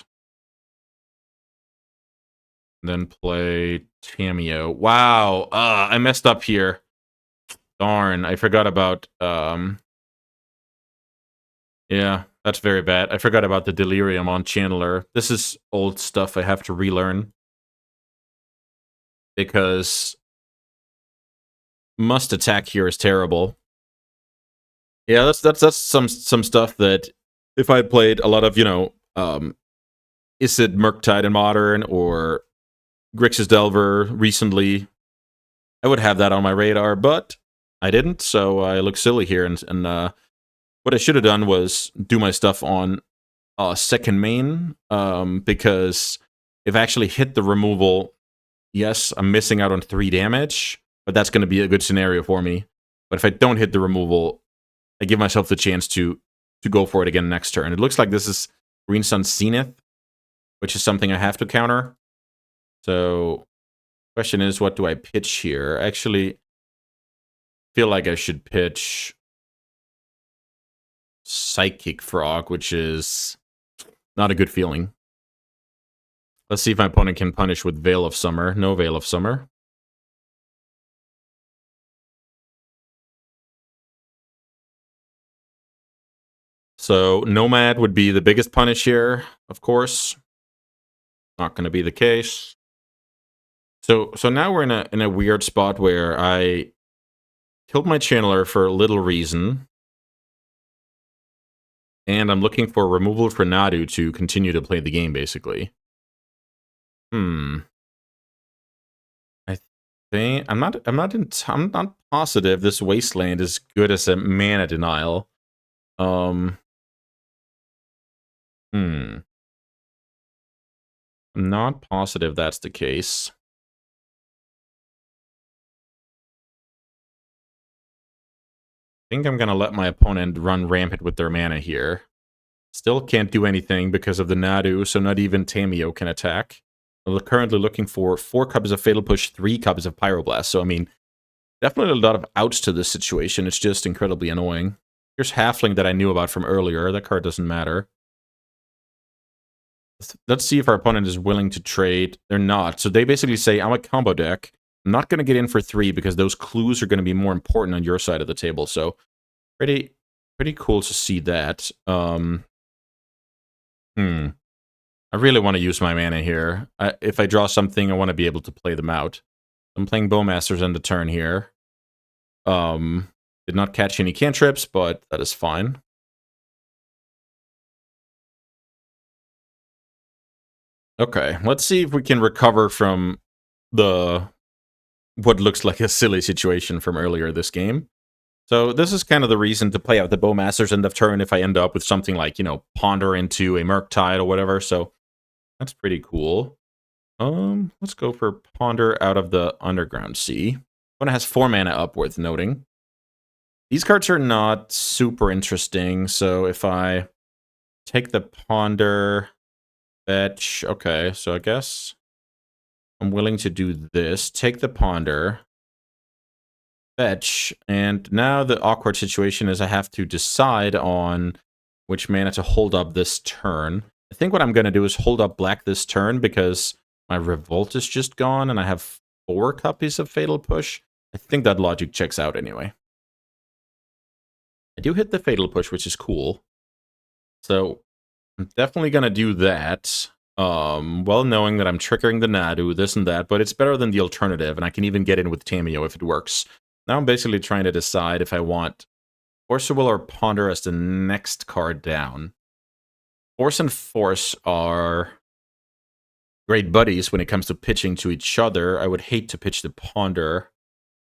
Then play Tamiyo. Wow, I messed up here. Darn, I forgot about... yeah, that's very bad. I forgot about the Delirium on Channeler. This is old stuff I have to relearn. Because must attack here is terrible. Yeah, that's some stuff that if I had played a lot of, you know, is it Murktide in Modern or Grixis Delver recently? I would have that on my radar, but I didn't, so I look silly here. And what I should have done was do my stuff on second main, because if I actually hit the removal, yes, I'm missing out on 3 damage, but that's going to be a good scenario for me. But if I don't hit the removal, I give myself the chance to go for it again next turn. It looks like this is Green Sun Zenith, which is something I have to counter. So, question is, what do I pitch here? I actually feel like I should pitch Psychic Frog, which is not a good feeling. Let's see if my opponent can punish with Veil of Summer. No Veil of Summer. So Nomad would be the biggest punish here, of course. Not going to be the case. So now we're in a weird spot where I killed my channeler for little reason, and I'm looking for removal for Nadu to continue to play the game, basically. I think I'm not positive this Wasteland is good as a mana denial. I'm not positive that's the case. I think I'm gonna let my opponent run rampant with their mana here. Still can't do anything because of the Nadu, so not even Tamio can attack. We're currently looking for 4 copies of Fatal Push, 3 copies of Pyroblast. So, I mean, definitely a lot of outs to this situation. It's just incredibly annoying. Here's Halfling that I knew about from earlier. That card doesn't matter. Let's see if our opponent is willing to trade. They're not. So they basically say, I'm a combo deck. I'm not going to get in for 3 because those clues are going to be more important on your side of the table. So pretty cool to see that. I really want to use my mana here. If I draw something, I want to be able to play them out. I'm playing Bowmasters end the turn here. Did not catch any cantrips, but that is fine. Okay, let's see if we can recover from what looks like a silly situation from earlier this game. So this is kind of the reason to play out the Bowmasters end of turn if I end up with something like, Ponder into a Murktide or whatever. So that's pretty cool. Let's go for Ponder out of the Underground Sea. One has 4 mana up, worth noting. These cards are not super interesting, so if I take the Ponder, fetch, okay, so I guess I'm willing to do this. Take the Ponder, fetch, and now the awkward situation is I have to decide on which mana to hold up this turn. I think what I'm going to do is hold up black this turn because my Revolt is just gone and I have 4 copies of Fatal Push. I think that logic checks out anyway. I do hit the Fatal Push, which is cool. So I'm definitely going to do that. Well knowing that I'm triggering the Nadu, this and that, but it's better than the alternative, and I can even get in with Tamio if it works. Now I'm basically trying to decide if I want Force of Will or Ponder as the next card down. Force and Force are great buddies when it comes to pitching to each other. I would hate to pitch the Ponder.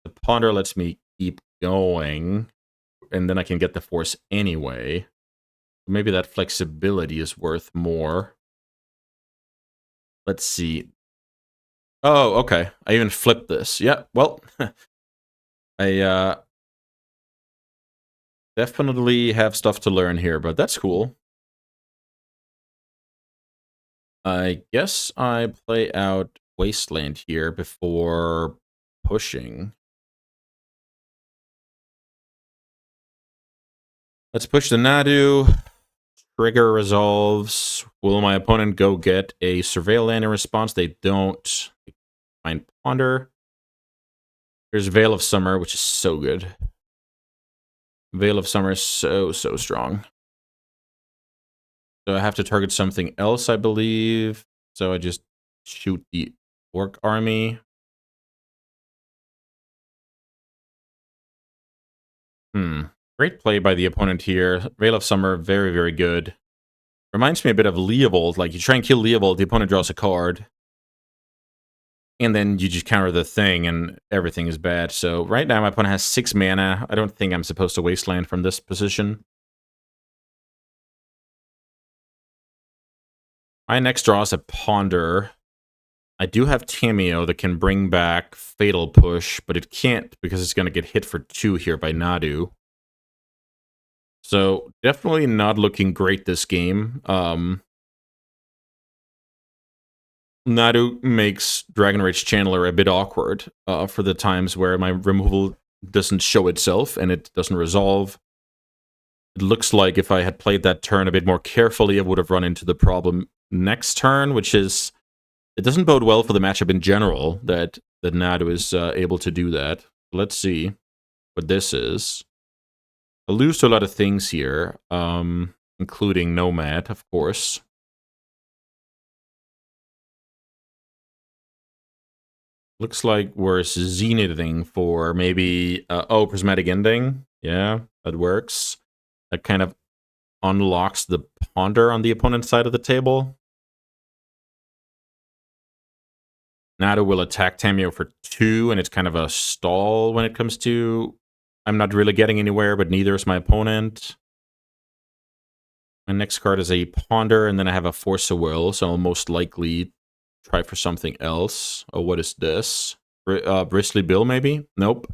The Ponder lets me keep going, and then I can get the Force anyway. Maybe that flexibility is worth more. Let's see. Oh, okay. I even flipped this. Yeah, well, I definitely have stuff to learn here, but that's cool. I guess I play out Wasteland here before pushing. Let's push the Nadu. Trigger resolves. Will my opponent go get a Surveil land in response? They don't. Find Ponder. There's Veil of Summer, which is so good. Veil of Summer is so strong. So I have to target something else, I believe. So I just shoot the Orc army. Great play by the opponent here. Veil of Summer, very good. Reminds me a bit of Leovold. Like, you try and kill Leovold, the opponent draws a card, and then you just counter the thing, and everything is bad. So right now, my opponent has 6 mana. I don't think I'm supposed to wasteland from this position. My next draw is a Ponder. I do have Tamiyo that can bring back Fatal Push, but it can't because it's going to get hit for 2 here by Nadu. So definitely not looking great this game. Nadu makes Dragon Rage Channeler a bit awkward for the times where my removal doesn't show itself and it doesn't resolve. It looks like if I had played that turn a bit more carefully, I would have run into the problem next turn, which is, it doesn't bode well for the matchup in general that Nadu is able to do that. Let's see what this is. I lose to a lot of things here, including Nomad, of course. Looks like we're zenithing for maybe... oh, Prismatic Ending. Yeah, that works. That kind of unlocks the Ponder on the opponent's side of the table. Nadu will attack Tamiyo for 2, and it's kind of a stall when it comes to... I'm not really getting anywhere, but neither is my opponent. My next card is a Ponder, and then I have a Force of Will, so I'll most likely try for something else. Oh, what is this? Bristly Bill, maybe? Nope.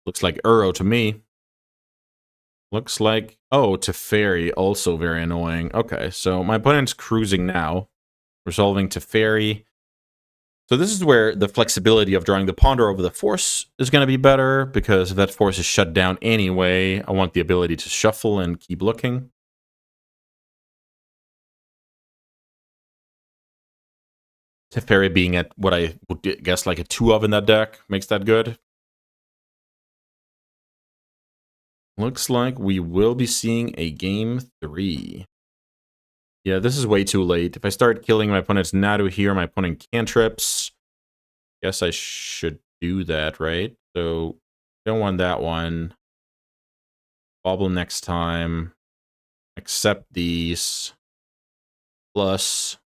Looks like Uro to me. Looks like... oh, Teferi, also very annoying. Okay, so my opponent's cruising now. Resolving Teferi. So this is where the flexibility of drawing the Ponder over the Force is going to be better, because if that Force is shut down anyway, I want the ability to shuffle and keep looking. Teferi being at what I would guess like a 2 of in that deck makes that good. Looks like we will be seeing a game 3. Yeah, this is way too late. If I start killing my opponent's Nadu here, my opponent cantrips. Guess I should do that, right? So, don't want that one. Bobble next time. Accept these. Plus.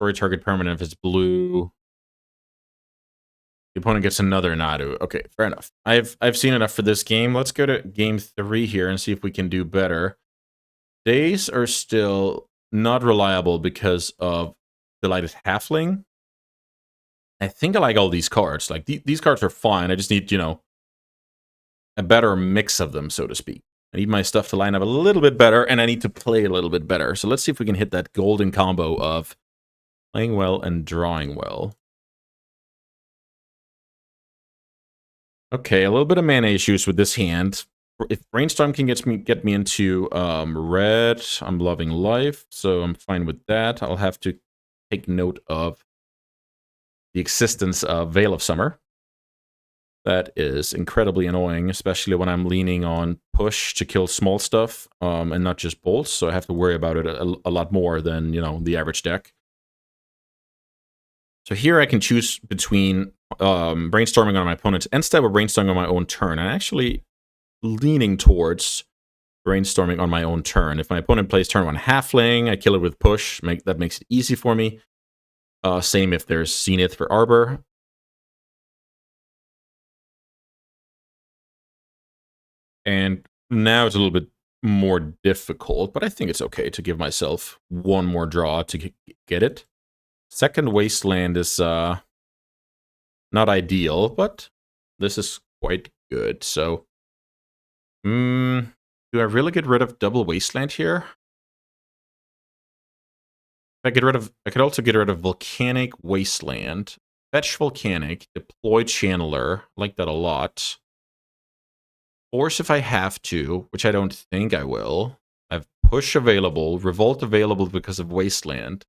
Destroy target permanent if it's blue. The opponent gets another Nadu. Okay, fair enough. I've seen enough for this game. Let's go to game 3 here and see if we can do better. Days are still not reliable because of Delighted Halfling. I think I like all these cards. Like, these cards are fine. I just need, you know, a better mix of them, so to speak. I need my stuff to line up a little bit better, and I need to play a little bit better. So let's see if we can hit that golden combo of playing well and drawing well. Okay, a little bit of mana issues with this hand. If Brainstorm can get me into red, I'm loving life, so I'm fine with that. I'll have to take note of the existence of Veil of Summer. That is incredibly annoying, especially when I'm leaning on push to kill small stuff and not just bolts, so I have to worry about it a lot more than, you know, the average deck. So here I can choose between brainstorming on my opponent's end step or brainstorming on my own turn. I'm actually leaning towards brainstorming on my own turn. If my opponent plays turn 1 halfling, I kill it with push. That makes it easy for me. Same if there's Zenith for Arbor. And now it's a little bit more difficult, but I think it's okay to give myself one more draw to get it. Second Wasteland is not ideal, but this is quite good. So, do I really get rid of double Wasteland here? I could also get rid of Volcanic Wasteland, fetch Volcanic, deploy Channeler. I like that a lot. Force if I have to, which I don't think I will. I have push available, revolt available because of Wasteland.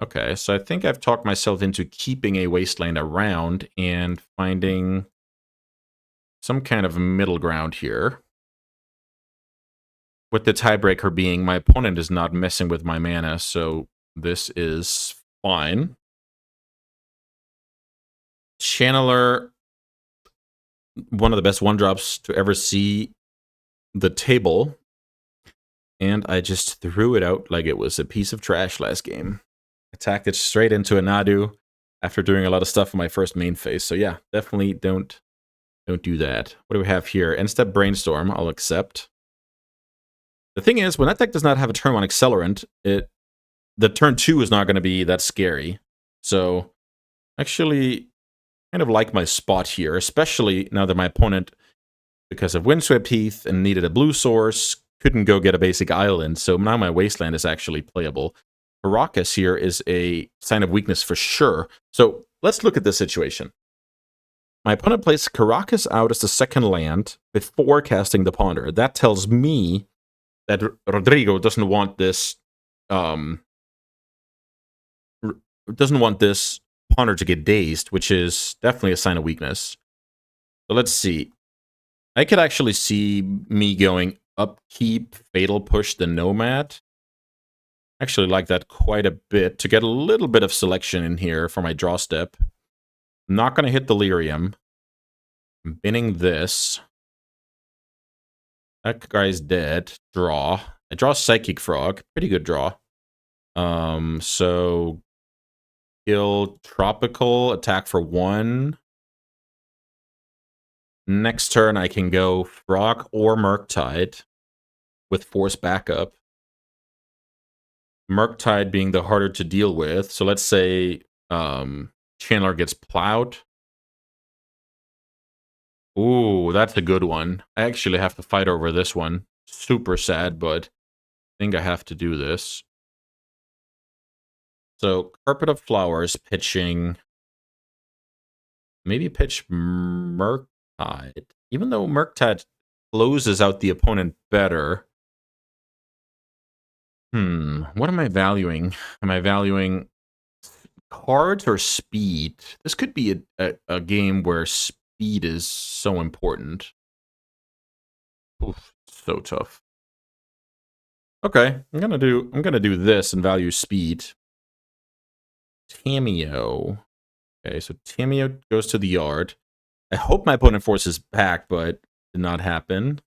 Okay, so I think I've talked myself into keeping a Wasteland around and finding some kind of middle ground here. With the tiebreaker being my opponent is not messing with my mana, so this is fine. Channeler, one of the best 1-drops to ever see the table. And I just threw it out like it was a piece of trash last game. Attacked it straight into a Nadu after doing a lot of stuff in my first main phase. So yeah, definitely don't do that. What do we have here? End step Brainstorm, I'll accept. The thing is, when that deck does not have a turn 1 accelerant, the turn 2 is not going to be that scary. So actually kind of like my spot here, especially now that my opponent, because of Windswept Heath and needed a blue source, couldn't go get a basic island. So now my Wasteland is actually playable. Caracas here is a sign of weakness for sure. So let's look at this situation. My opponent plays Caracas out as the second land before casting the Ponder. That tells me that Rodrigo doesn't want this Ponder to get dazed, which is definitely a sign of weakness. So let's see. I could actually see me going upkeep, fatal push the Nomad. Actually like that quite a bit to get a little bit of selection in here for my draw step. I'm not going to hit Delirium. I'm binning this. That guy's dead. Draw. I draw Psychic Frog. Pretty good draw. So kill Tropical, attack for 1. Next turn I can go Frog or Murktide with Force backup. Murktide being the harder to deal with. So let's say Chandler gets plowed. Ooh, that's a good one. I actually have to fight over this one. Super sad, but I think I have to do this. So Carpet of Flowers pitching. Maybe pitch Murktide. Even though Murktide closes out the opponent better. What am I valuing? Am I valuing cards or speed? This could be a game where speed is so important. Oof, so tough. Okay, I'm gonna do this and value speed. Tameo. Okay, so Tameo goes to the yard. I hope my opponent forces back, but did not happen.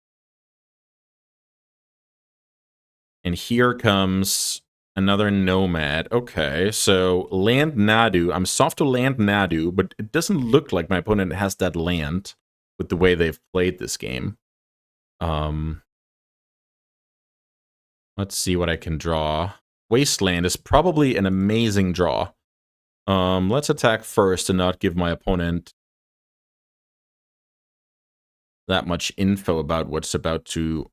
And here comes another Nomad. Okay, so land Nadu. I'm soft to land Nadu, but it doesn't look like my opponent has that land with the way they've played this game. Let's see what I can draw. Wasteland is probably an amazing draw. Let's attack first and not give my opponent that much info about what's about to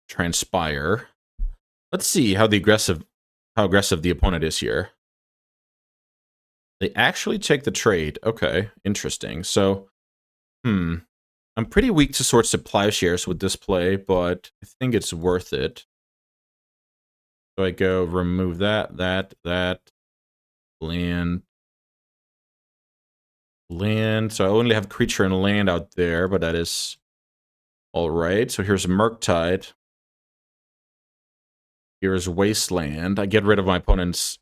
transpire. Let's see how aggressive the opponent is here. They actually take the trade. Okay, interesting. So, I'm pretty weak to Swords to Plowshares with this play, but I think it's worth it. So I go remove that, land. So I only have creature and land out there, but that is all right. So here's Murktide. Here's Wasteland. I get rid of my opponent's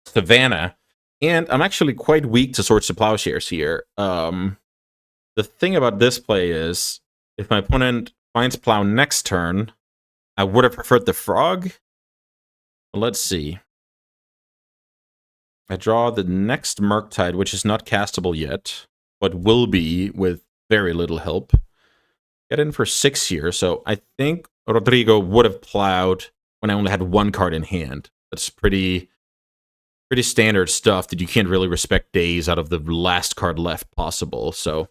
Savannah. And I'm actually quite weak to Swords to Plowshares here. The thing about this play is, if my opponent finds Plow next turn, I would have preferred the Frog. Well, let's see. I draw the next Murktide, which is not castable yet, but will be with very little help. Get in for 6 here, so I think Rodrigo would have plowed when I only had 1 card in hand. That's pretty standard stuff that you can't really respect days out of the last card left possible, so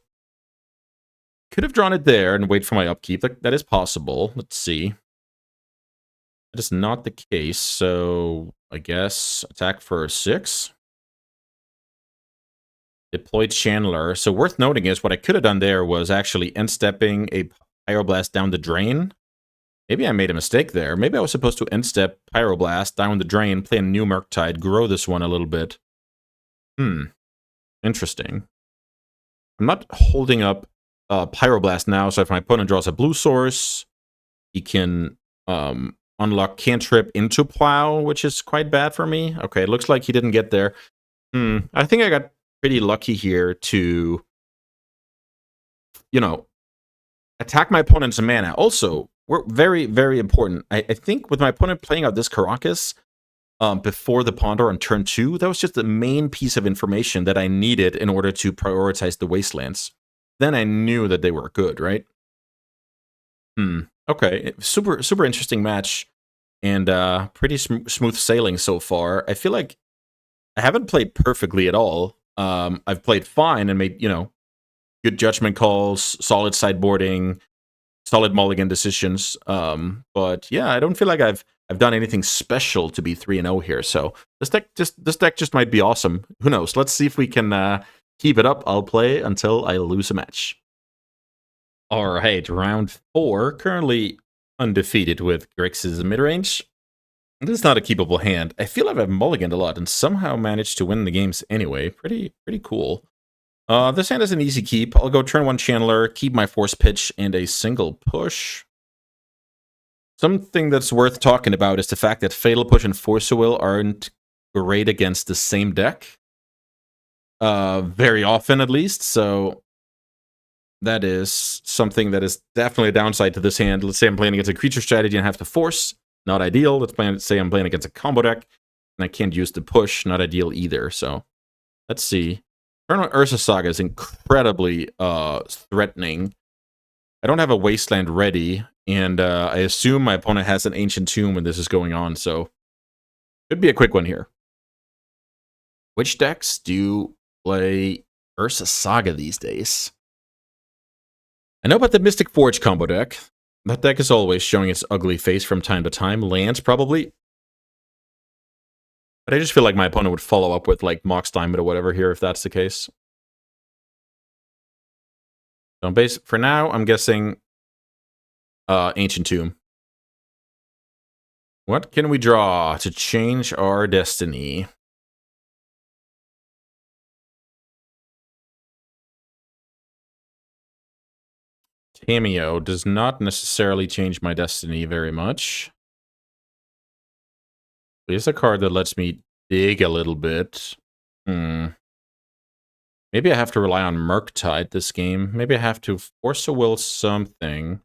could have drawn it there and wait for my upkeep. That is possible. Let's see. That is not the case, so I guess attack for 6. Deployed Chandler. So worth noting is what I could have done there was actually end-stepping a Pyroblast down the drain. Maybe I made a mistake there. Maybe I was supposed to end-step Pyroblast down the drain, play a new Murktide, grow this one a little bit. Interesting. I'm not holding up Pyroblast now, so if my opponent draws a blue source, he can unlock Cantrip into Plow, which is quite bad for me. Okay, it looks like he didn't get there. I think I got pretty lucky here to, attack my opponent's mana. Also, were very, very important. I think with my opponent playing out this Caracas before the Ponder on turn 2, that was just the main piece of information that I needed in order to prioritize the Wastelands. Then I knew that they were good, right? Okay, super, super interesting match, and pretty smooth sailing so far. I feel like I haven't played perfectly at all. I've played fine and made, good judgment calls, solid sideboarding, solid mulligan decisions. But yeah, I don't feel like I've done anything special to be 3-0 here. So this deck just might be awesome. Who knows? Let's see if we can keep it up. I'll play until I lose a match. All right, round 4. Currently undefeated with Grixis midrange. This is not a keepable hand. I feel like I've mulliganed a lot and somehow managed to win the games anyway. Pretty cool. This hand is an easy keep. I'll go turn 1 Channeler, keep my Force Pitch, and a single push. Something that's worth talking about is the fact that Fatal Push and Force of Will aren't great against the same deck. Very often, at least, so that is something that is definitely a downside to this hand. Let's say I'm playing against a creature strategy and have to force. Not ideal. Let's say I'm playing against a combo deck, and I can't use the push. Not ideal either, so let's see. Turn on Ursa Saga is incredibly threatening. I don't have a Wasteland ready, and I assume my opponent has an Ancient Tomb when this is going on, so could be a quick one here. Which decks do play Ursa Saga these days? I know about the Mystic Forge combo deck. That deck is always showing its ugly face from time to time. Lands, probably. But I just feel like my opponent would follow up with, like, Mox Diamond or whatever here if that's the case. So for now, I'm guessing Ancient Tomb. What can we draw to change our destiny? Cameo does not necessarily change my destiny very much. Here's a card that lets me dig a little bit. Maybe I have to rely on Murktide this game. Maybe I have to Force a Will something.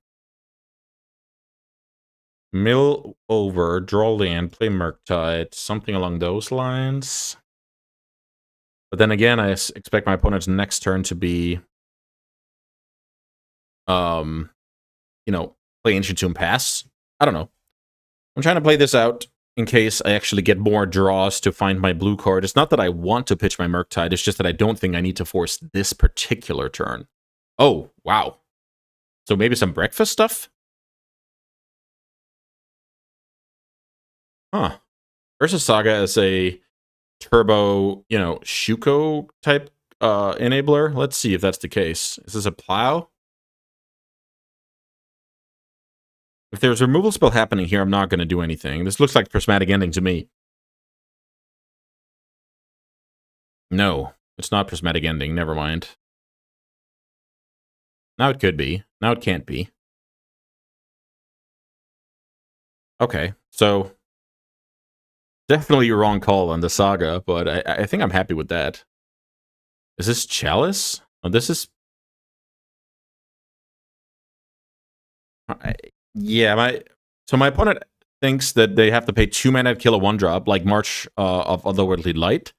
Mill over, draw land, play Murktide, something along those lines. But then again, I expect my opponent's next turn to be, play Ancient Tomb Pass. I don't know. I'm trying to play this out in case I actually get more draws to find my blue card. It's not that I want to pitch my Murktide, it's just that I don't think I need to force this particular turn. Oh, wow. So maybe some breakfast stuff? Huh. Ursa Saga is a turbo, Shuko type enabler. Let's see if that's the case. Is this a plow? If there's a removal spell happening here, I'm not going to do anything. This looks like Prismatic Ending to me. No, it's not Prismatic Ending. Never mind. Now it could be. Now it can't be. Okay, so definitely a wrong call on the Saga, but I think I'm happy with that. Is this Chalice? Oh, this is... yeah, so my opponent thinks that they have to pay 2 mana to kill a 1-drop, like March of Otherworldly Light.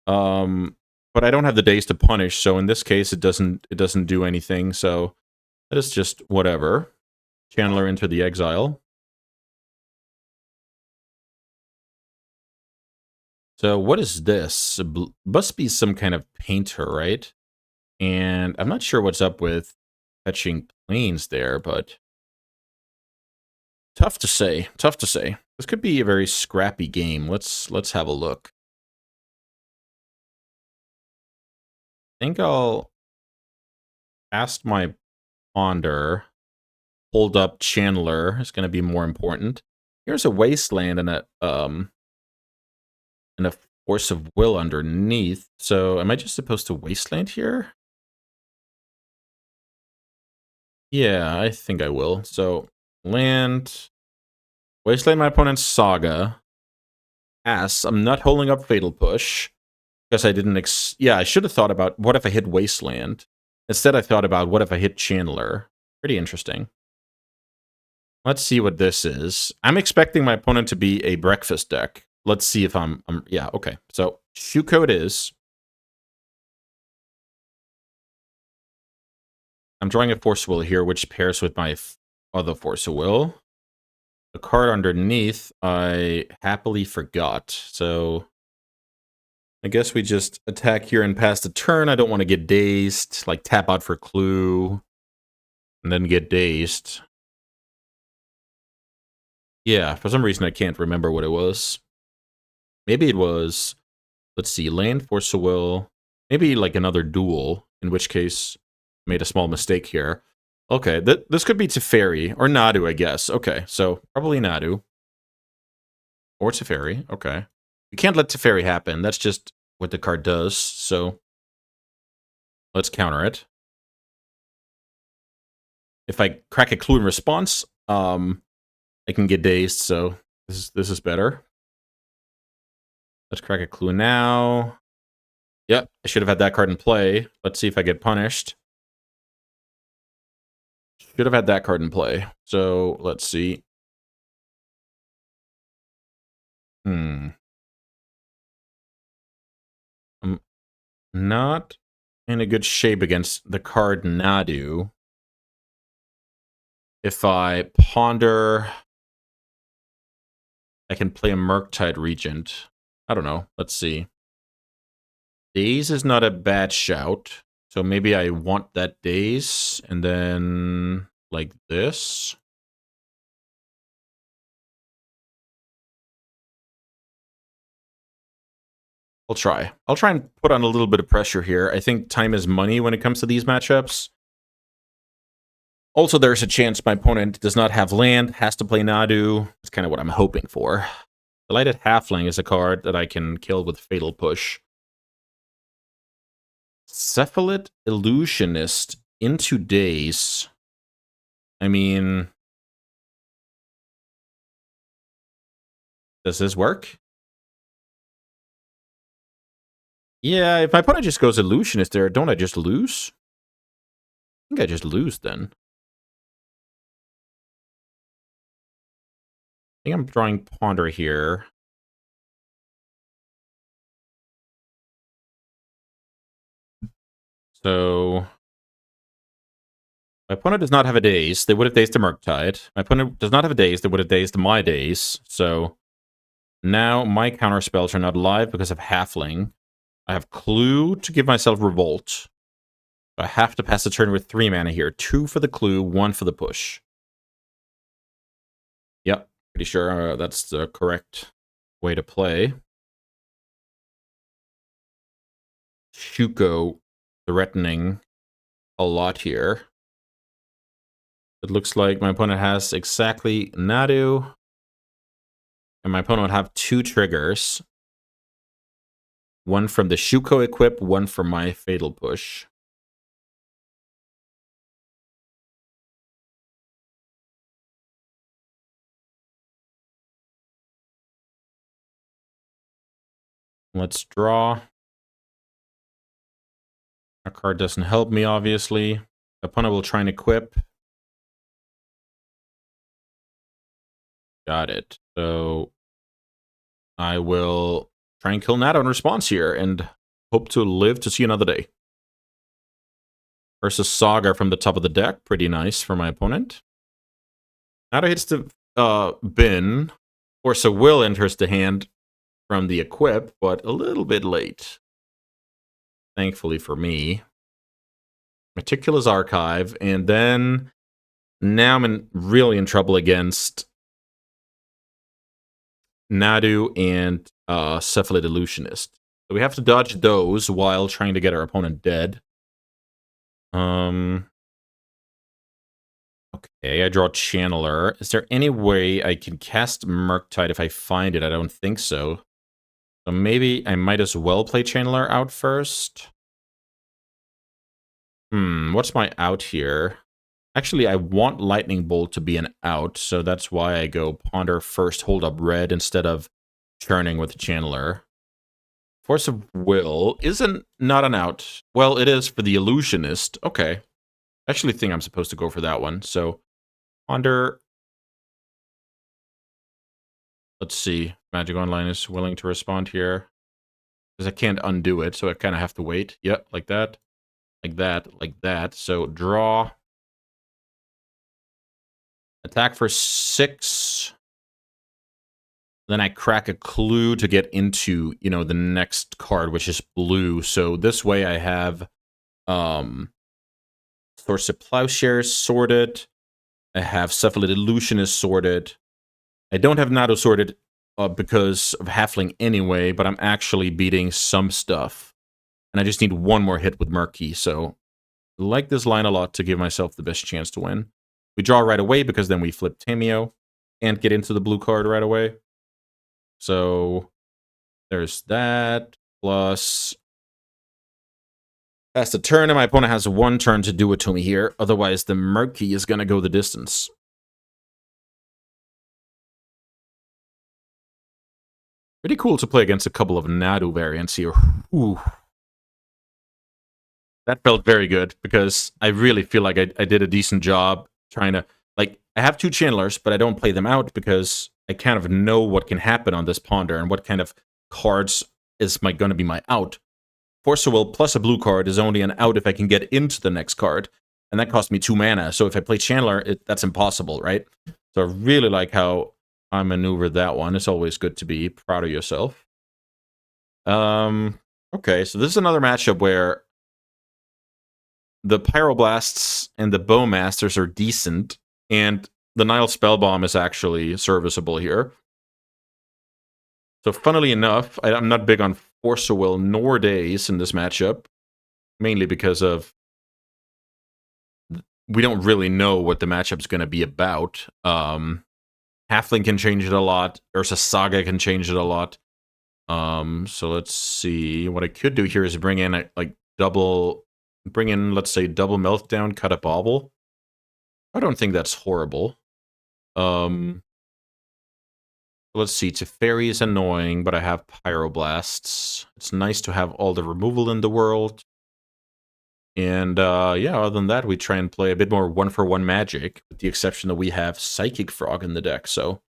But I don't have the days to punish, so in this case, it doesn't do anything. So that is just whatever. Channeler into the exile. So what is this? It must be some kind of painter, right? And I'm not sure what's up with fetching planes there, but tough to say. Tough to say. This could be a very scrappy game. Let's have a look. I think I'll cast my Ponder. Hold up Channeler is going to be more important. Here's a Wasteland and a Force of Will underneath. So am I just supposed to Wasteland here? Yeah, I think I will. So land, Wasteland my opponent's Saga. I'm not holding up Fatal Push because I didn't. I should have thought about what if I hit Wasteland. Instead, I thought about what if I hit Channeler. Pretty interesting. Let's see what this is. I'm expecting my opponent to be a breakfast deck. Let's see if I'm yeah, okay. So Shuko it is. I'm drawing a Force of Will here, which pairs with my other Force of Will. The card underneath, I happily forgot. So I guess we just attack here and pass the turn. I don't want to get dazed, like tap out for clue, and then get dazed. Yeah, for some reason I can't remember what it was. Maybe it was, let's see, land, Force of Will, maybe like another duel, in which case made a small mistake here. Okay, this could be Teferi, or Nadu, I guess. Okay, so probably Nadu. Or Teferi, okay. You can't let Teferi happen, that's just what the card does, so let's counter it. If I crack a clue in response, I can get dazed, so this is better. Let's crack a clue now. Yep, I should have had that card in play. Let's see if I get punished. Should have had that card in play. So, let's see. I'm not in a good shape against the card Nadu. If I ponder, I can play a Murktide Regent. I don't know. Let's see. Daze is not a bad shout. So maybe I want that Daze, and then like this. I'll try. I'll try and put on a little bit of pressure here. I think time is money when it comes to these matchups. Also, there's a chance my opponent does not have land, has to play Nadu. That's kind of what I'm hoping for. Delighted Halfling is a card that I can kill with Fatal Push. Cephalid Illusionist into Daze. I mean, does this work? Yeah, if my opponent just goes Illusionist there, don't I just lose? I think I just lose then. I think I'm drawing Ponder here. So my opponent does not have a Daze. They would have dazed the Murktide. My opponent does not have a Daze. They would have dazed my Daze. So now my counter spells are not live because of Halfling. I have Clue to give myself Revolt. I have to pass the turn with 3 mana here. 2 for the Clue, 1 for the push. Yep, pretty sure that's the correct way to play. Shuko threatening a lot here. It looks like my opponent has exactly Nadu. And my opponent would have 2 triggers. One from the Shuko equip, one from my Fatal Push. Let's draw. Our card doesn't help me, obviously. The opponent will try and equip. Got it. So I will try and kill Nado in response here and hope to live to see another day. Versus Saga from the top of the deck. Pretty nice for my opponent. Nado hits the bin. Force of Will enters the hand from the equip, but a little bit late. Thankfully for me. Meticulous Archive, and then now I'm really in trouble against Nadu and Cephalid Illusionist. So we have to dodge those while trying to get our opponent dead. Okay, I draw Channeler. Is there any way I can cast Murktide if I find it? I don't think so. So maybe I might as well play Channeler out first. What's my out here? Actually, I want Lightning Bolt to be an out, so that's why I go Ponder first, hold up red, instead of churning with Channeler. Force of Will isn't not an out. Well, it is for the Illusionist. Okay. I actually think I'm supposed to go for that one. So, Ponder Let's see. Magic Online is willing to respond here. Because I can't undo it, so I kind of have to wait. Yep, like that. Like that. Like that. So draw. Attack for 6. Then I crack a clue to get into, you know, the next card, which is blue. So this way I have Source of Plowshares sorted. I have Cephalid Illusionist sorted. I don't have Nado sorted because of Halfling anyway, but I'm actually beating some stuff. And I just need one more hit with Murky, so I like this line a lot to give myself the best chance to win. We draw right away because then we flip Tameo and get into the blue card right away. So there's that, plus that's the turn, and my opponent has 1 turn to do it to me here. Otherwise, the Murky is going to go the distance. Pretty cool to play against a couple of Nadu variants here. Ooh. That felt very good, because I really feel like I did a decent job trying to... Like, I have 2 channelers, but I don't play them out because I kind of know what can happen on this ponder and what kind of cards is going to be my out. Force of Will plus a blue card is only an out if I can get into the next card, and that cost me 2 mana. So if I play Chandler, that's impossible, right? So I really like how I maneuvered that one. It's always good to be proud of yourself. Okay, so this is another matchup where the Pyroblasts and the Bowmasters are decent, and the Nile Spellbomb is actually serviceable here. So funnily enough, I'm not big on Force of Will nor Daze in this matchup, mainly because of we don't really know what the matchup's going to be about. Halfling can change it a lot. Ursa Saga can change it a lot. So let's see. What I could do here is bring in let's say, double Meltdown, cut a Bauble. I don't think that's horrible. Let's see. Teferi is annoying, but I have Pyroblasts. It's nice to have all the removal in the world. And yeah, other than that, we try and play a bit more 1-for-1 Magic, with the exception that we have Psychic Frog in the deck. So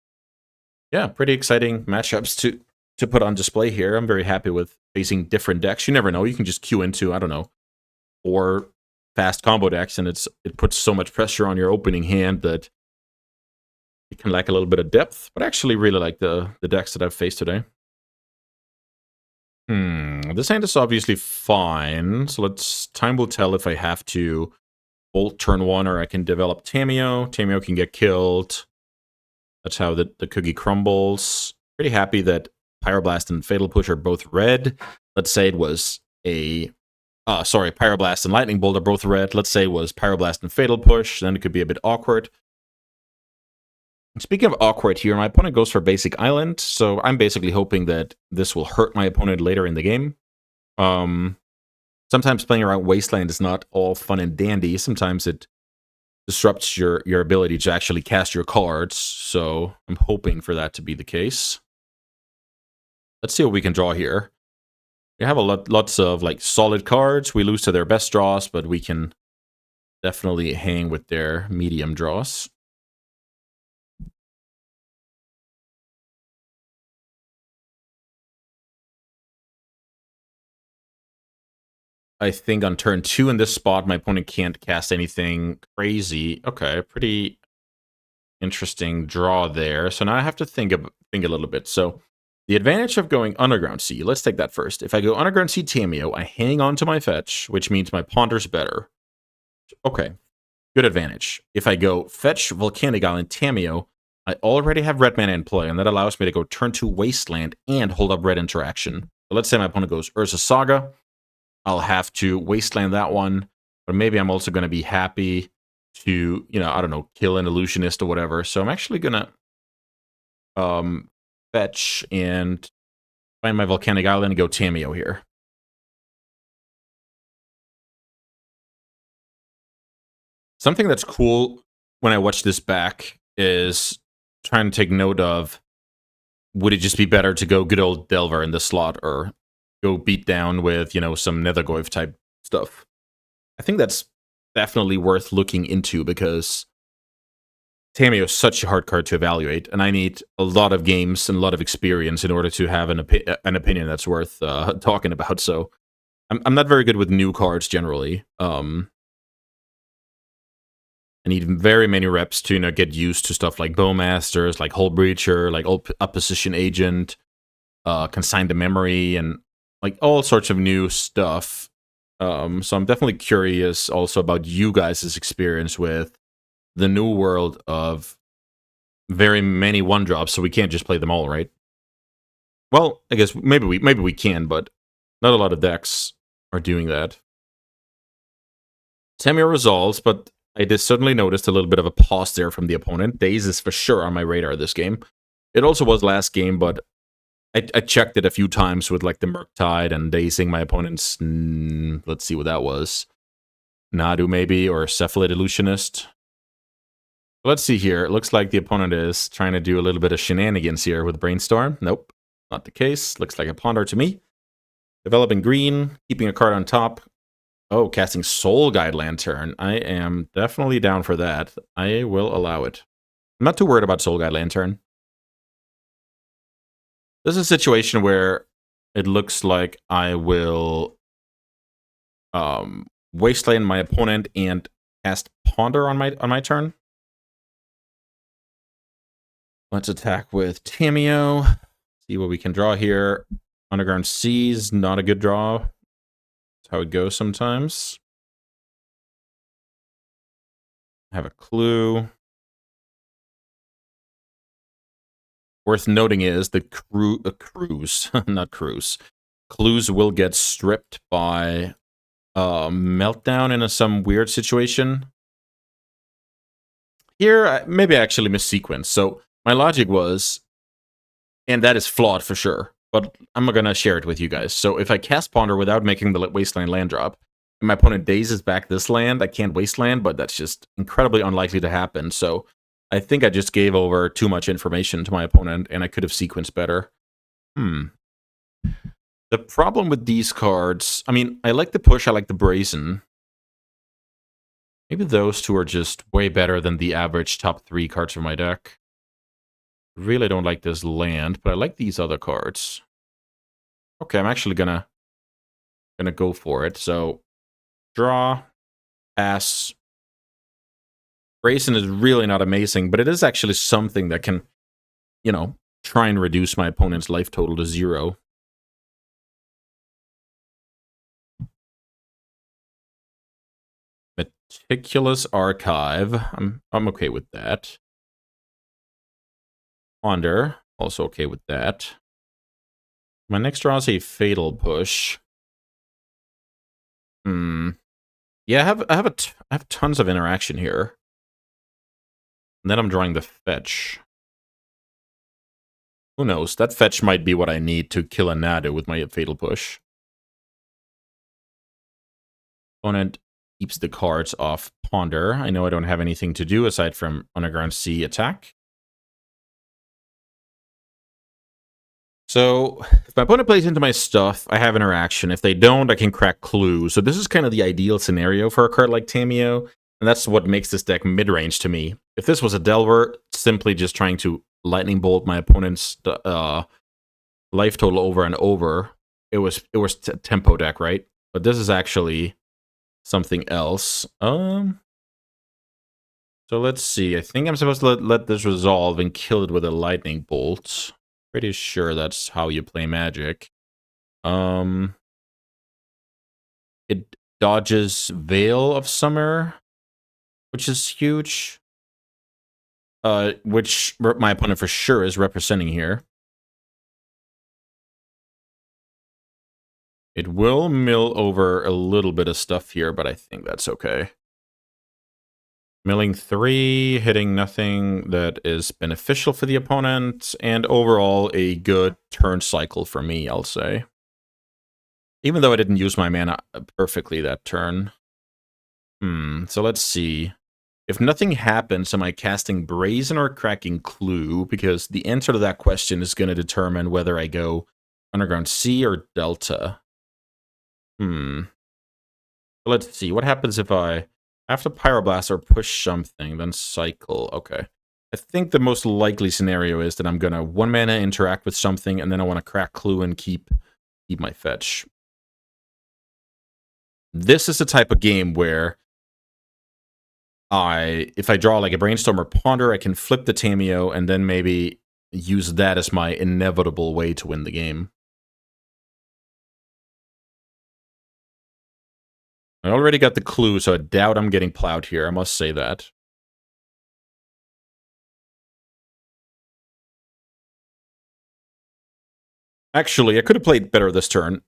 yeah, pretty exciting matchups to put on display here. I'm very happy with facing different decks. You never know. You can just queue into, I don't know, 4 fast combo decks, and it puts so much pressure on your opening hand that it can lack a little bit of depth. But I actually really like the decks that I've faced today. This hand is obviously fine. So time will tell if I have to bolt turn 1 or I can develop Tameo. Tameo can get killed. That's how the cookie crumbles. Pretty happy that Pyroblast and Fatal Push are both red. Let's say it was Pyroblast and Lightning Bolt are both red. Let's say it was Pyroblast and Fatal Push. Then it could be a bit awkward. Speaking of awkward here, my opponent goes for Basic Island, so I'm basically hoping that this will hurt my opponent later in the game. Sometimes playing around Wasteland is not all fun and dandy. Sometimes it disrupts your ability to actually cast your cards, so I'm hoping for that to be the case. Let's see what we can draw here. We have lots of like solid cards. We lose to their best draws, but we can definitely hang with their medium draws. I think on turn 2 in this spot, my opponent can't cast anything crazy. Okay, pretty interesting draw there. So now I have to think a little bit. So the advantage of going Underground Sea, let's take that first. If I go Underground Sea Tameo, I hang on to my fetch, which means my ponder's better. Okay, good advantage. If I go fetch Volcanic Island Tameo, I already have red mana in play, and that allows me to go turn 2 Wasteland and hold up red interaction. So let's say my opponent goes Ursa Saga. I'll have to Wasteland that one, but maybe I'm also going to be happy to, I don't know, kill an Illusionist or whatever. So I'm actually going to fetch and find my Volcanic Island and go Tameo here. Something that's cool when I watch this back is trying to take note of, would it just be better to go good old Delver in the slot or go beat down with, some Nethergoyf type stuff? I think that's definitely worth looking into, because Tameo is such a hard card to evaluate, and I need a lot of games and a lot of experience in order to have an opinion that's worth talking about. So I'm not very good with new cards generally. I need very many reps to get used to stuff like Bowmasters, like Hull Breacher, like Opposition Agent, Consign to Memory, and like all sorts of new stuff. So I'm definitely curious also about you guys' experience with the new world of very many one drops, so we can't just play them all, right? Well, I guess maybe we can, but not a lot of decks are doing that. Tameo resolves, but I did certainly noticed a little bit of a pause there from the opponent. Daze is for sure on my radar this game. It also was last game, but I checked it a few times with like the Murktide and dazing my opponent's. Let's see what that was. Nadu maybe, or Cephalid Illusionist. Let's see here. It looks like the opponent is trying to do a little bit of shenanigans here with Brainstorm. Nope, not the case. Looks like a Ponder to me. Developing green, keeping a card on top. Oh, casting Soul Guide Lantern. I am definitely down for that. I will allow it. I'm not too worried about Soul Guide Lantern. This is a situation where it looks like I will wasteland my opponent and cast Ponder on my turn. Let's attack with Tameo. See what we can draw here. Underground Seas, not a good draw. That's how it goes sometimes. Have a clue. Worth noting is the cruise, not cruise. Clues will get stripped by Meltdown in some weird situation. Here, maybe I actually missequenced. So my logic was, and that is flawed for sure, but I'm going to share it with you guys. So if I cast Ponder without making the Wasteland land drop, and my opponent dazes back this land, I can't Wasteland, but that's just incredibly unlikely to happen. So I think I just gave over too much information to my opponent, and I could have sequenced better. The problem with these cards, I mean, I like the push, I like the brazen. Maybe those two are just way better than the average top 3 cards from my deck. Really don't like this land, but I like these other cards. Okay, I'm actually gonna go for it. So, draw, pass. Brazen is really not amazing, but it is actually something that can, try and reduce my opponent's life total to 0. Meticulous Archive. I'm okay with that. Ponder. Also okay with that. My next draw is a Fatal Push. Yeah, I have tons of interaction here. And then I'm drawing the fetch. Who knows? That fetch might be what I need to kill a Nadu with my Fatal Push. Opponent keeps the cards off Ponder. I know I don't have anything to do aside from Underground Sea attack. So, if my opponent plays into my stuff, I have interaction. If they don't, I can crack Clue. So this is kind of the ideal scenario for a card like Tameo, and that's what makes this deck mid-range to me. If this was a Delver, simply just trying to Lightning Bolt my opponent's life total over and over, it was tempo deck, right? But this is actually something else. So let's see. I think I'm supposed to let this resolve and kill it with a Lightning Bolt. Pretty sure that's how you play Magic. It dodges Veil of Summer, which is huge. Which my opponent for sure is representing here. It will mill over a little bit of stuff here, but I think that's okay. Milling 3, hitting nothing that is beneficial for the opponent, and overall a good turn cycle for me, I'll say. Even though I didn't use my mana perfectly that turn. So let's see. If nothing happens, am I casting Brazen or cracking Clue? Because the answer to that question is going to determine whether I go Underground Sea or Delta. Let's see. What happens if I have to Pyroblast or push something, then cycle? Okay. I think the most likely scenario is that I'm going to 1 mana interact with something, and then I want to crack Clue and keep my fetch. This is the type of game where if I draw like a Brainstorm or Ponder, I can flip the Tameo and then maybe use that as my inevitable way to win the game. I already got the Clue, so I doubt I'm getting plowed here. I must say that. Actually, I could have played better this turn.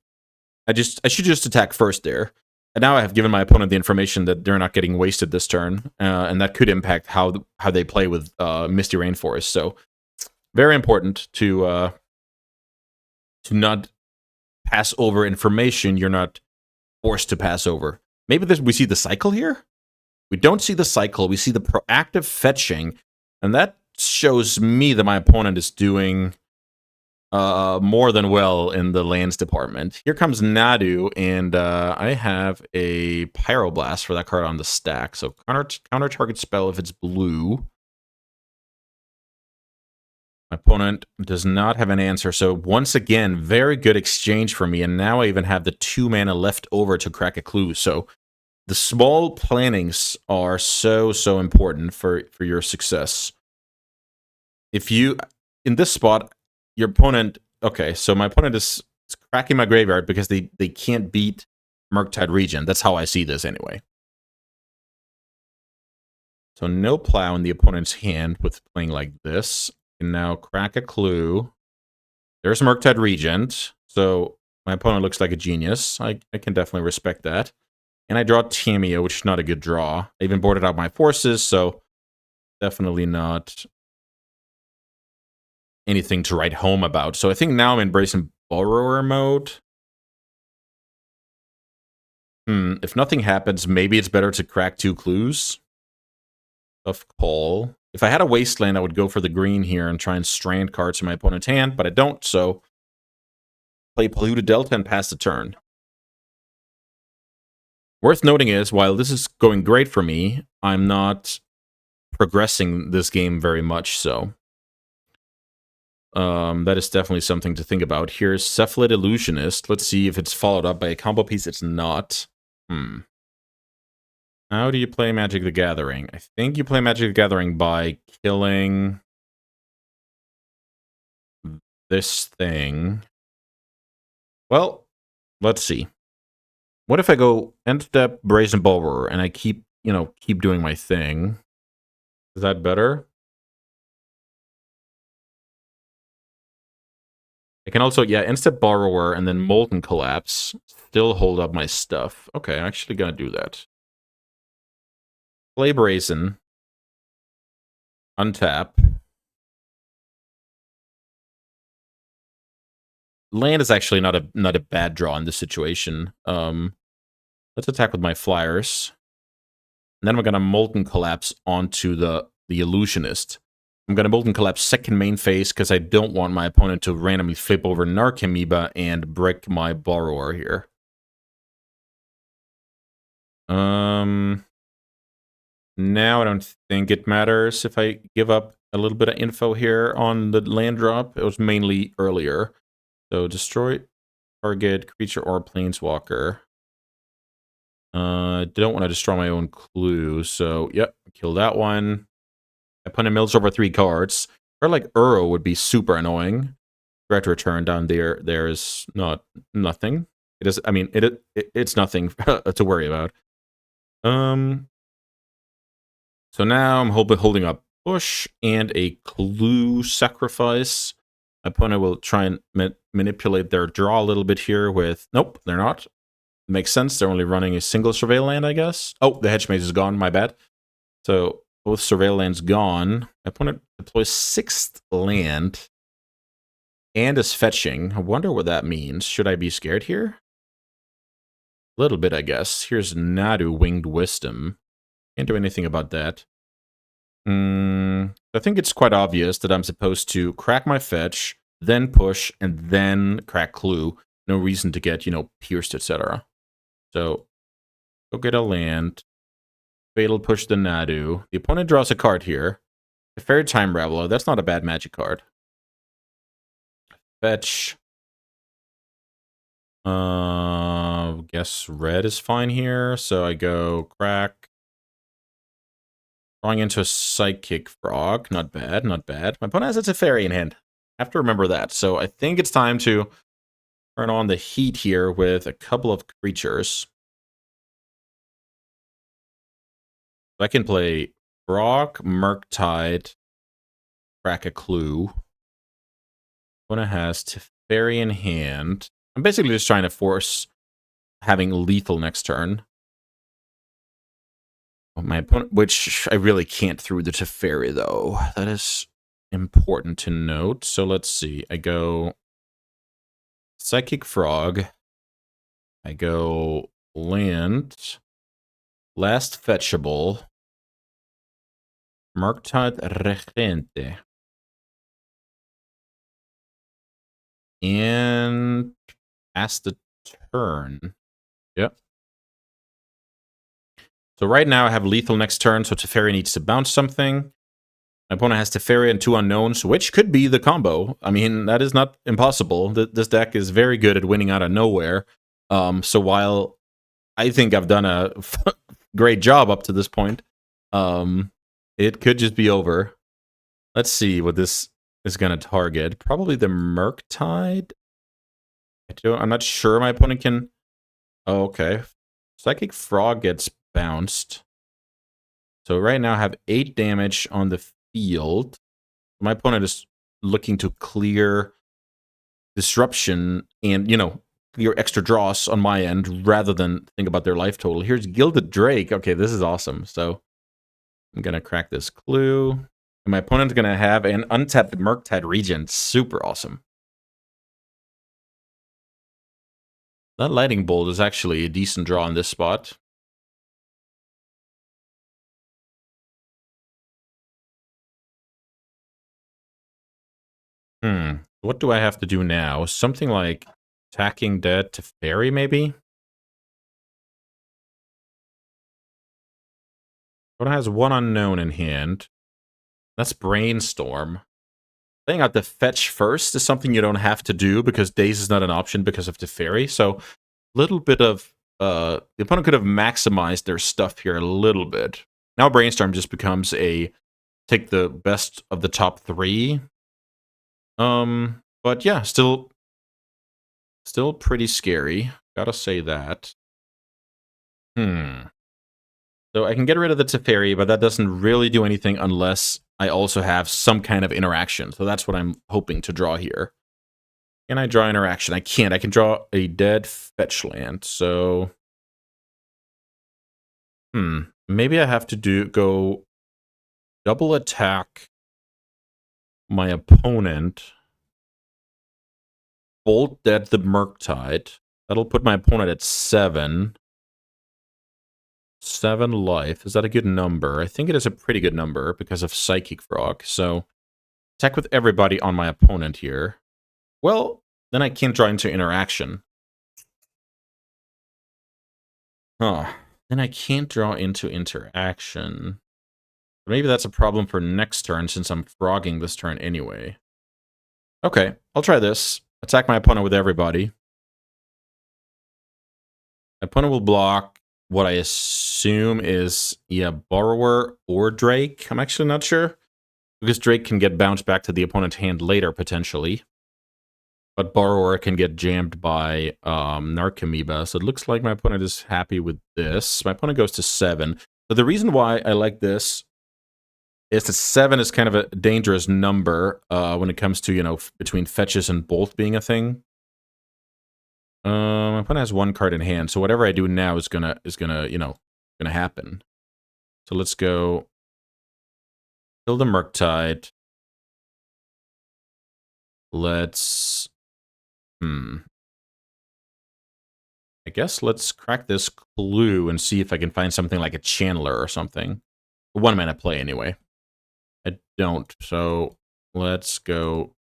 I should just attack first there. And now I have given my opponent the information that they're not getting wasted this turn, and that could impact how they play with Misty Rainforest. So, very important to not pass over information you're not forced to pass over. Maybe we see the cycle here? We don't see the cycle. We see the proactive fetching, and that shows me that my opponent is doing more than well in the lands department. Here comes Nadu, and I have a Pyroblast for that card on the stack. So counter target spell if it's blue. My opponent does not have an answer. So once again, very good exchange for me. And now I even have the 2 mana left over to crack a Clue. So the small plannings are so important for your success. If you, in this spot, your opponent, okay, so my opponent is cracking my graveyard because they can't beat Murktide Regent. That's how I see this anyway. So no plow in the opponent's hand with playing like this. And now crack a Clue. There's Murktide Regent. So my opponent looks like a genius. I can definitely respect that. And I draw Tameo, which is not a good draw. I even boarded out my forces, so definitely not anything to write home about. So I think now I'm embracing borrower mode. If nothing happens, maybe it's better to crack 2 clues. Tough call. If I had a wasteland, I would go for the green here and try and strand cards in my opponent's hand, but I don't, so play Polluted Delta and pass the turn. Worth noting is, while this is going great for me, I'm not progressing this game very much, so that is definitely something to think about. Here's Cephalid Illusionist. Let's see if it's followed up by a combo piece. It's not. How do you play Magic the Gathering? I think you play Magic the Gathering by killing this thing. Well, let's see. What if I go end step Brazen Borrower and I keep doing my thing? Is that better? I can also, yeah, end step Borrower and then Molten Collapse. Still hold up my stuff. Okay, I'm actually gonna do that. Play Brazen. Untap. Land is actually not a bad draw in this situation. Let's attack with my flyers. And then we're gonna Molten Collapse onto the Illusionist. I'm gonna Molten Collapse second main phase because I don't want my opponent to randomly flip over Narcomoeba and brick my Borrower here. Now I don't think it matters if I give up a little bit of info here on the land drop. It was mainly earlier. So destroy target creature or planeswalker. I don't want to destroy my own clue, so yep, kill that one. My opponent mills over 3 cards. Or like Uro would be super annoying. Threat return down there. There is nothing. It is. I mean, it's nothing to worry about. So now I'm holding up push and a clue sacrifice. My opponent will try and manipulate their draw a little bit here with... Nope, they're not. Makes sense. They're only running a single Surveil land, I guess. Oh, the Hedge Maze is gone. My bad. So both Surveil lands gone. My opponent deploys 6th land and is fetching. I wonder what that means. Should I be scared here? A little bit, I guess. Here's Nadu, Winged Wisdom. Can't do anything about that. I think it's quite obvious that I'm supposed to crack my fetch, then push, and then crack clue. No reason to get, pierced, etc. So, go get a land. Fatal push the Nadu. The opponent draws a card here. Fair Time Raveler, that's not a bad magic card. Fetch. Guess red is fine here. So I go crack. Drawing into a Psychic Frog. Not bad, not bad. My opponent has a Teferi in hand. I have to remember that. So I think it's time to turn on the heat here with a couple of creatures. I can play Frog, Murktide, crack a Clue. Opponent has Teferi in hand. I'm basically just trying to force having lethal next turn. My opponent, which I really can't through the Teferi, though. That is important to note. So let's see. I go Psychic Frog. I go land. Last fetchable. Murktide Regente. And pass the turn. Yep. So right now I have lethal next turn, so Teferi needs to bounce something. My opponent has Teferi and 2 unknowns, which could be the combo. I mean, that is not impossible. This deck is very good at winning out of nowhere. So while I think I've done a great job up to this point, it could just be over. Let's see what this is going to target. Probably the Murktide. I'm not sure my opponent can... Oh, okay. Psychic Frog gets bounced. So right now I have 8 damage on the field. My opponent is looking to clear disruption and, you know, clear extra draws on my end rather than think about their life total. Here's Gilded Drake. Okay, this is awesome. So I'm going to crack this clue. And my opponent's going to have an untapped Murktide Regent. Super awesome. That Lightning Bolt is actually a decent draw in this spot. What do I have to do now? Something like attacking dead to Teferi, maybe? Opponent has 1 unknown in hand. That's Brainstorm. Playing out the fetch first is something you don't have to do because Daze is not an option because of Teferi. So a little bit of... the opponent could have maximized their stuff here a little bit. Now Brainstorm just becomes a take the best of the top 3. But yeah, still pretty scary. Gotta say that. So I can get rid of the Teferi, but that doesn't really do anything unless I also have some kind of interaction. So that's what I'm hoping to draw here. Can I draw interaction? I can't. I can draw a dead fetch land. So maybe I have to go double attack my opponent. Bolt dead the Murktide. That'll put my opponent at 7. 7 life. Is that a good number? I think it is a pretty good number because of Psychic Frog. So attack with everybody on my opponent here. Well, then I can't draw into interaction. Huh. Then I can't draw into interaction. Maybe that's a problem for next turn since I'm frogging this turn anyway. Okay, I'll try this. Attack my opponent with everybody. My opponent will block what I assume is, yeah, Borrower or Drake. I'm actually not sure. Because Drake can get bounced back to the opponent's hand later, potentially. But Borrower can get jammed by Narcomoeba. So it looks like my opponent is happy with this. My opponent goes to 7. But the reason why I like this is that 7 is kind of a dangerous number when it comes to, you know, between fetches and bolt being a thing. My opponent has 1 card in hand, so whatever I do now is gonna happen. So let's go kill the Murktide. Let's I guess let's crack this clue and see if I can find something like a Channeler or something. 1 mana play anyway. I don't, so let's go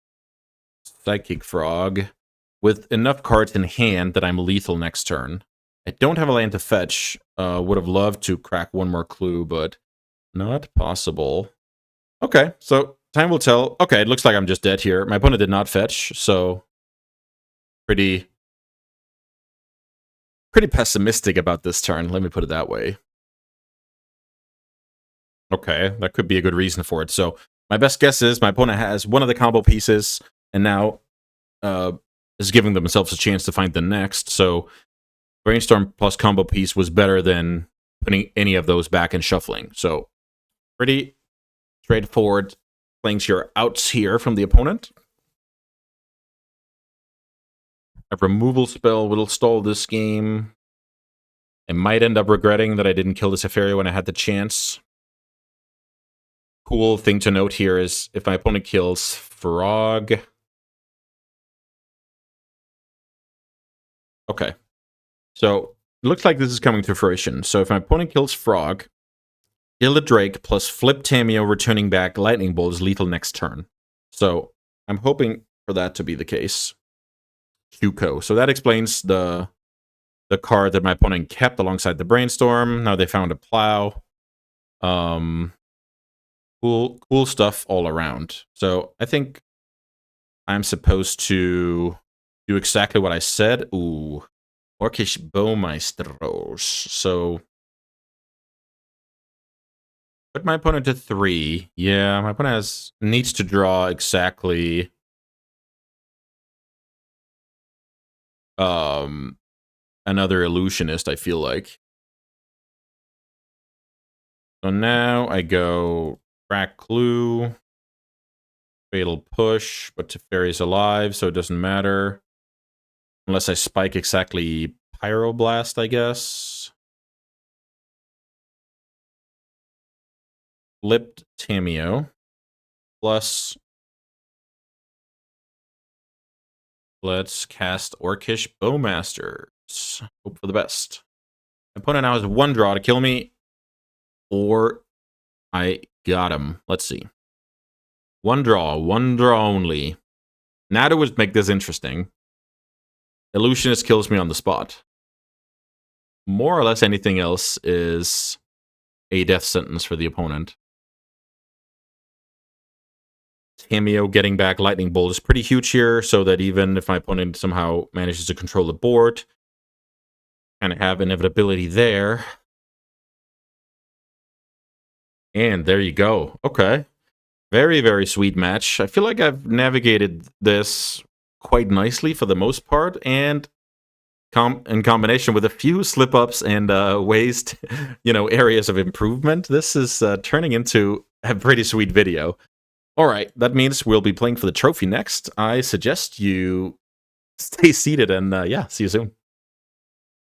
Psychic Frog with enough cards in hand that I'm lethal next turn. I don't have a land to fetch. Would have loved to crack 1 more clue, but not possible. Okay, so time will tell. Okay, it looks like I'm just dead here. My opponent did not fetch, so pretty pessimistic about this turn. Let me put it that way. Okay, that could be a good reason for it. So my best guess is my opponent has one of the combo pieces, and now is giving themselves a chance to find the next. So Brainstorm plus combo piece was better than putting any of those back and shuffling. So pretty straightforward playing your outs here from the opponent. A removal spell will stall this game. I might end up regretting that I didn't kill the Sefaria when I had the chance. Cool thing to note here is if my opponent kills Frog. Okay. So it looks like this is coming to fruition. So if my opponent kills Frog, Gilded Drake plus Flip Tameo returning back Lightning Bolt is lethal next turn. So I'm hoping for that to be the case. Huko. So that explains the card that my opponent kept alongside the Brainstorm. Now they found a Plow. Cool stuff all around. So I think I'm supposed to do exactly what I said. Ooh. Orcish Bowmeistros. So put my opponent to 3. Yeah, my opponent needs to draw exactly another illusionist, I feel like. So now I go Crack Clue, Fatal Push, but Teferi's alive, so it doesn't matter. Unless I spike exactly Pyroblast, I guess. Flipped Tameo. Plus, let's cast Orcish Bowmasters. Hope for the best. My opponent now has 1 draw to kill me, or I got him. Let's see. 1 draw only. Now to make this interesting. Illusionist kills me on the spot. More or less anything else is a death sentence for the opponent. Tameo getting back Lightning Bolt is pretty huge here, so that even if my opponent somehow manages to control the board, kind of have inevitability there. And there you go. Okay. Very, very sweet match. I feel like I've navigated this quite nicely for the most part, and in combination with a few slip-ups and ways to, areas of improvement, this is turning into a pretty sweet video. All right, that means we'll be playing for the trophy next. I suggest you stay seated and, yeah, see you soon.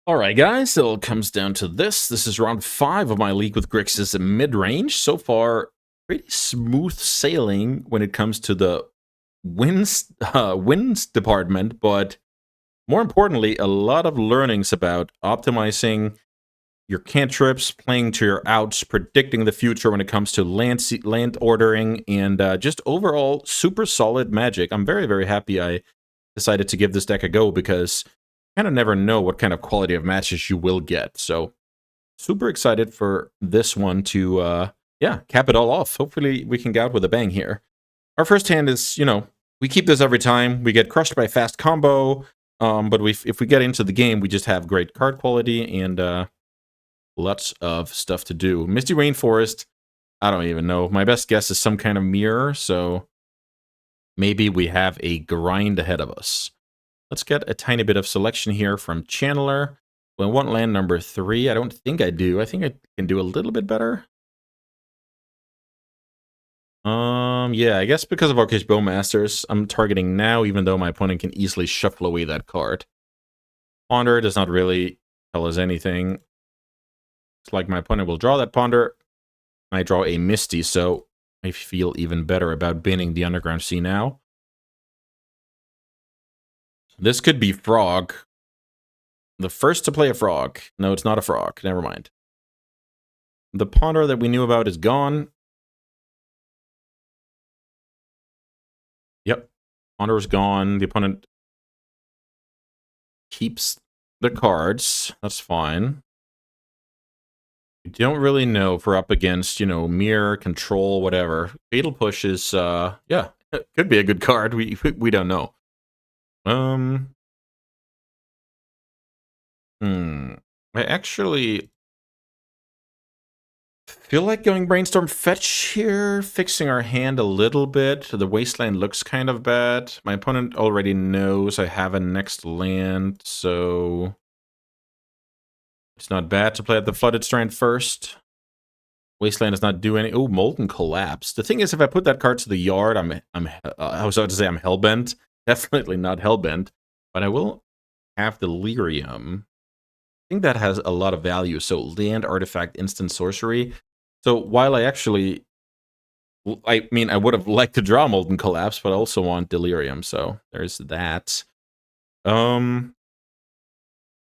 All right, guys, so it comes down to this. This is round 5 of my league with Grixis mid-range. So far, pretty smooth sailing when it comes to the wins department, but more importantly, a lot of learnings about optimizing your cantrips, playing to your outs, predicting the future when it comes to land ordering, and just overall super solid Magic. I'm very, very happy I decided to give this deck a go because you kind of never know what kind of quality of matches you will get. So super excited for this one to, yeah, cap it all off. Hopefully we can get out with a bang here. Our first hand is, we keep this every time. We get crushed by fast combo, but if we get into the game, we just have great card quality and lots of stuff to do. Misty Rainforest, I don't even know. My best guess is some kind of mirror, so maybe we have a grind ahead of us. Let's get a tiny bit of selection here from Channeler. Do I want land number 3? I don't think I do. I think I can do a little bit better. Yeah, I guess because of Orcish Bowmasters, I'm targeting now, even though my opponent can easily shuffle away that card. Ponder does not really tell us anything. It's like my opponent will draw that Ponder. I draw a Misty, so I feel even better about binning the Underground Sea now. This could be Frog. The first to play a Frog. No, it's not a Frog. Never mind. The Ponder that we knew about is gone. Yep. Ponder is gone. The opponent keeps the cards. That's fine. We don't really know if we're up against, mirror, control, whatever. Fatal Push is, yeah, could be a good card. We don't know. I actually feel like going Brainstorm Fetch here, fixing our hand a little bit. The Wasteland looks kind of bad. My opponent already knows I have a next land, so it's not bad to play at the Flooded Strand first. Wasteland does not do any. Oh, Molten Collapse. The thing is, if I put that card to the yard, I was about to say I'm hellbent. Definitely not hellbent, but I will have Delirium. I think that has a lot of value. So land, artifact, instant sorcery. So while I would have liked to draw Molten Collapse, but I also want Delirium. So there's that.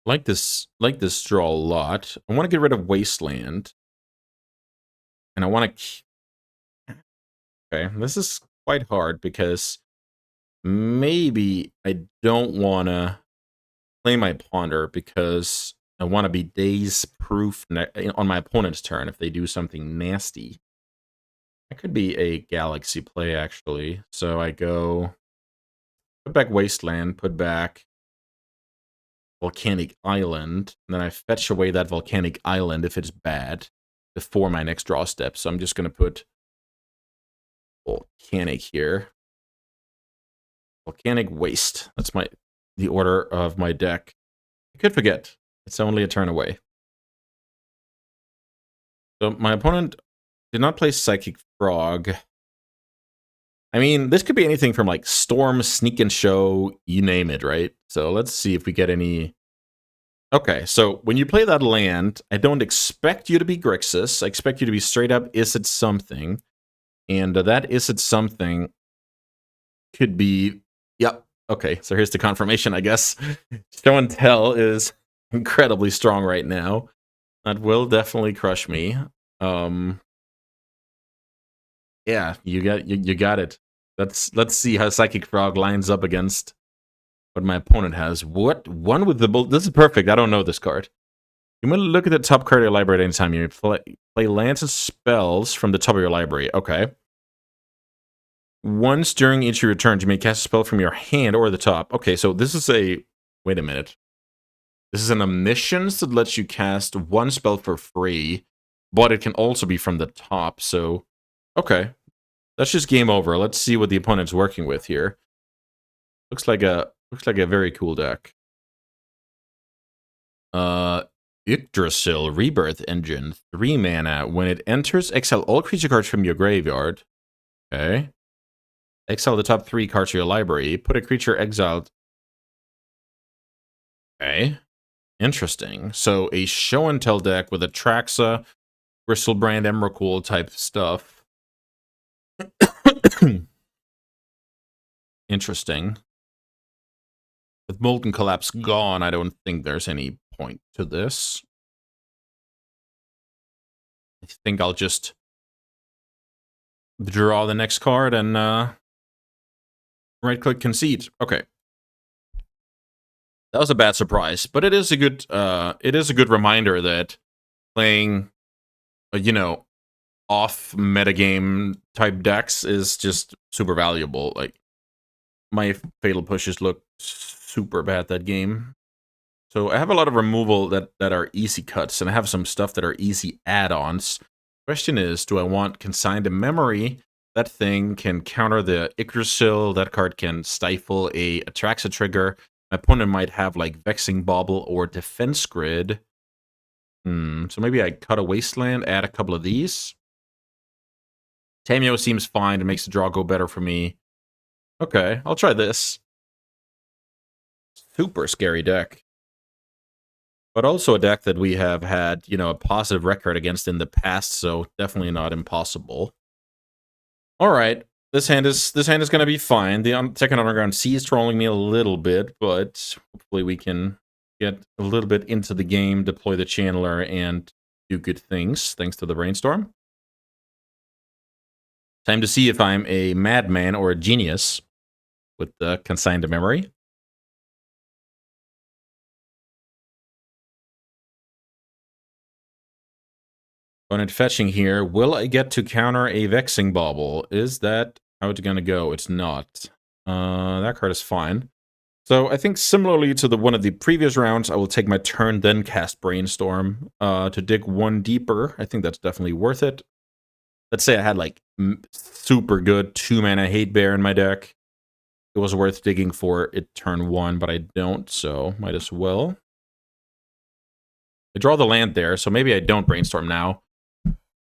Like this draw a lot. I want to get rid of Wasteland, and I want to. Okay, this is quite hard because maybe I don't want to play my Ponder because I want to be daze proof on my opponent's turn if they do something nasty. That could be a Galaxy play, actually. So I go, put back Wasteland, put back Volcanic Island, and then I fetch away that Volcanic Island if it's bad before my next draw step. So I'm just going to put Volcanic here. Volcanic Waste. That's the order of my deck. I could forget. It's only a turn away. So my opponent did not play Psychic Frog. I mean, this could be anything from like Storm, Sneak and Show, you name it, right? So let's see if we get any. Okay, so when you play that land, I don't expect you to be Grixis. I expect you to be straight up Is It Something. And that Is It Something could be. Yep. Okay, so here's the confirmation, I guess. Show and Tell is incredibly strong right now. That will definitely crush me. Yeah, you got it. Let's see how Psychic Frog lines up against what my opponent has. What? One with the bull. This is perfect. I don't know this card. You want to look at the top card of your library at any time. You play lands and spells from the top of your library. Okay. Once during each of your turns, you may cast a spell from your hand or the top. Okay, so this is a. Wait a minute. This is an Omniscience that lets you cast one spell for free, but it can also be from the top. So, okay. That's just game over. Let's see what the opponent's working with here. Looks like a very cool deck. Yggdrasil Rebirth Engine, 3 mana. When it enters, exile all creature cards from your graveyard. Okay. Exile the top 3 cards of your library. Put a creature exiled. Okay. Interesting. So a show and tell deck with Atraxa, Bristlebrand, Emrakul type stuff. Interesting. With Molten Collapse gone, I don't think there's any point to this. I think I'll just draw the next card and right-click concede. Okay. That was a bad surprise, but it is a good reminder that playing off metagame type decks is just super valuable. Like my Fatal Pushes look super bad that game. So I have a lot of removal that are easy cuts, and I have some stuff that are easy add-ons. Question is, do I want Consigned to Memory? That thing can counter the Yggdrasil. That card can stifle a Atraxa trigger. My opponent might have like Vexing Bauble or Defense Grid. So maybe I cut a Wasteland, add a couple of these. Tameo seems fine. It makes the draw go better for me. Okay, I'll try this. Super scary deck. But also a deck that we have had, a positive record against in the past, so definitely not impossible. All right, this hand is going to be fine. The second Underground Sea is trolling me a little bit, but hopefully we can get a little bit into the game, deploy the Channeler, and do good things thanks to the Brainstorm. Time to see if I'm a madman or a genius with the Consigned to Memory. Opponent fetching here. Will I get to counter a Vexing Bauble? Is that how it's gonna go? It's not. That card is fine. So I think similarly to one of the previous rounds, I will take my turn, then cast Brainstorm to dig one deeper. I think that's definitely worth it. Let's say I had like super good 2-mana Hate Bear in my deck. It was worth digging for it turn 1, but I don't, so might as well. I draw the land there, so maybe I don't Brainstorm now.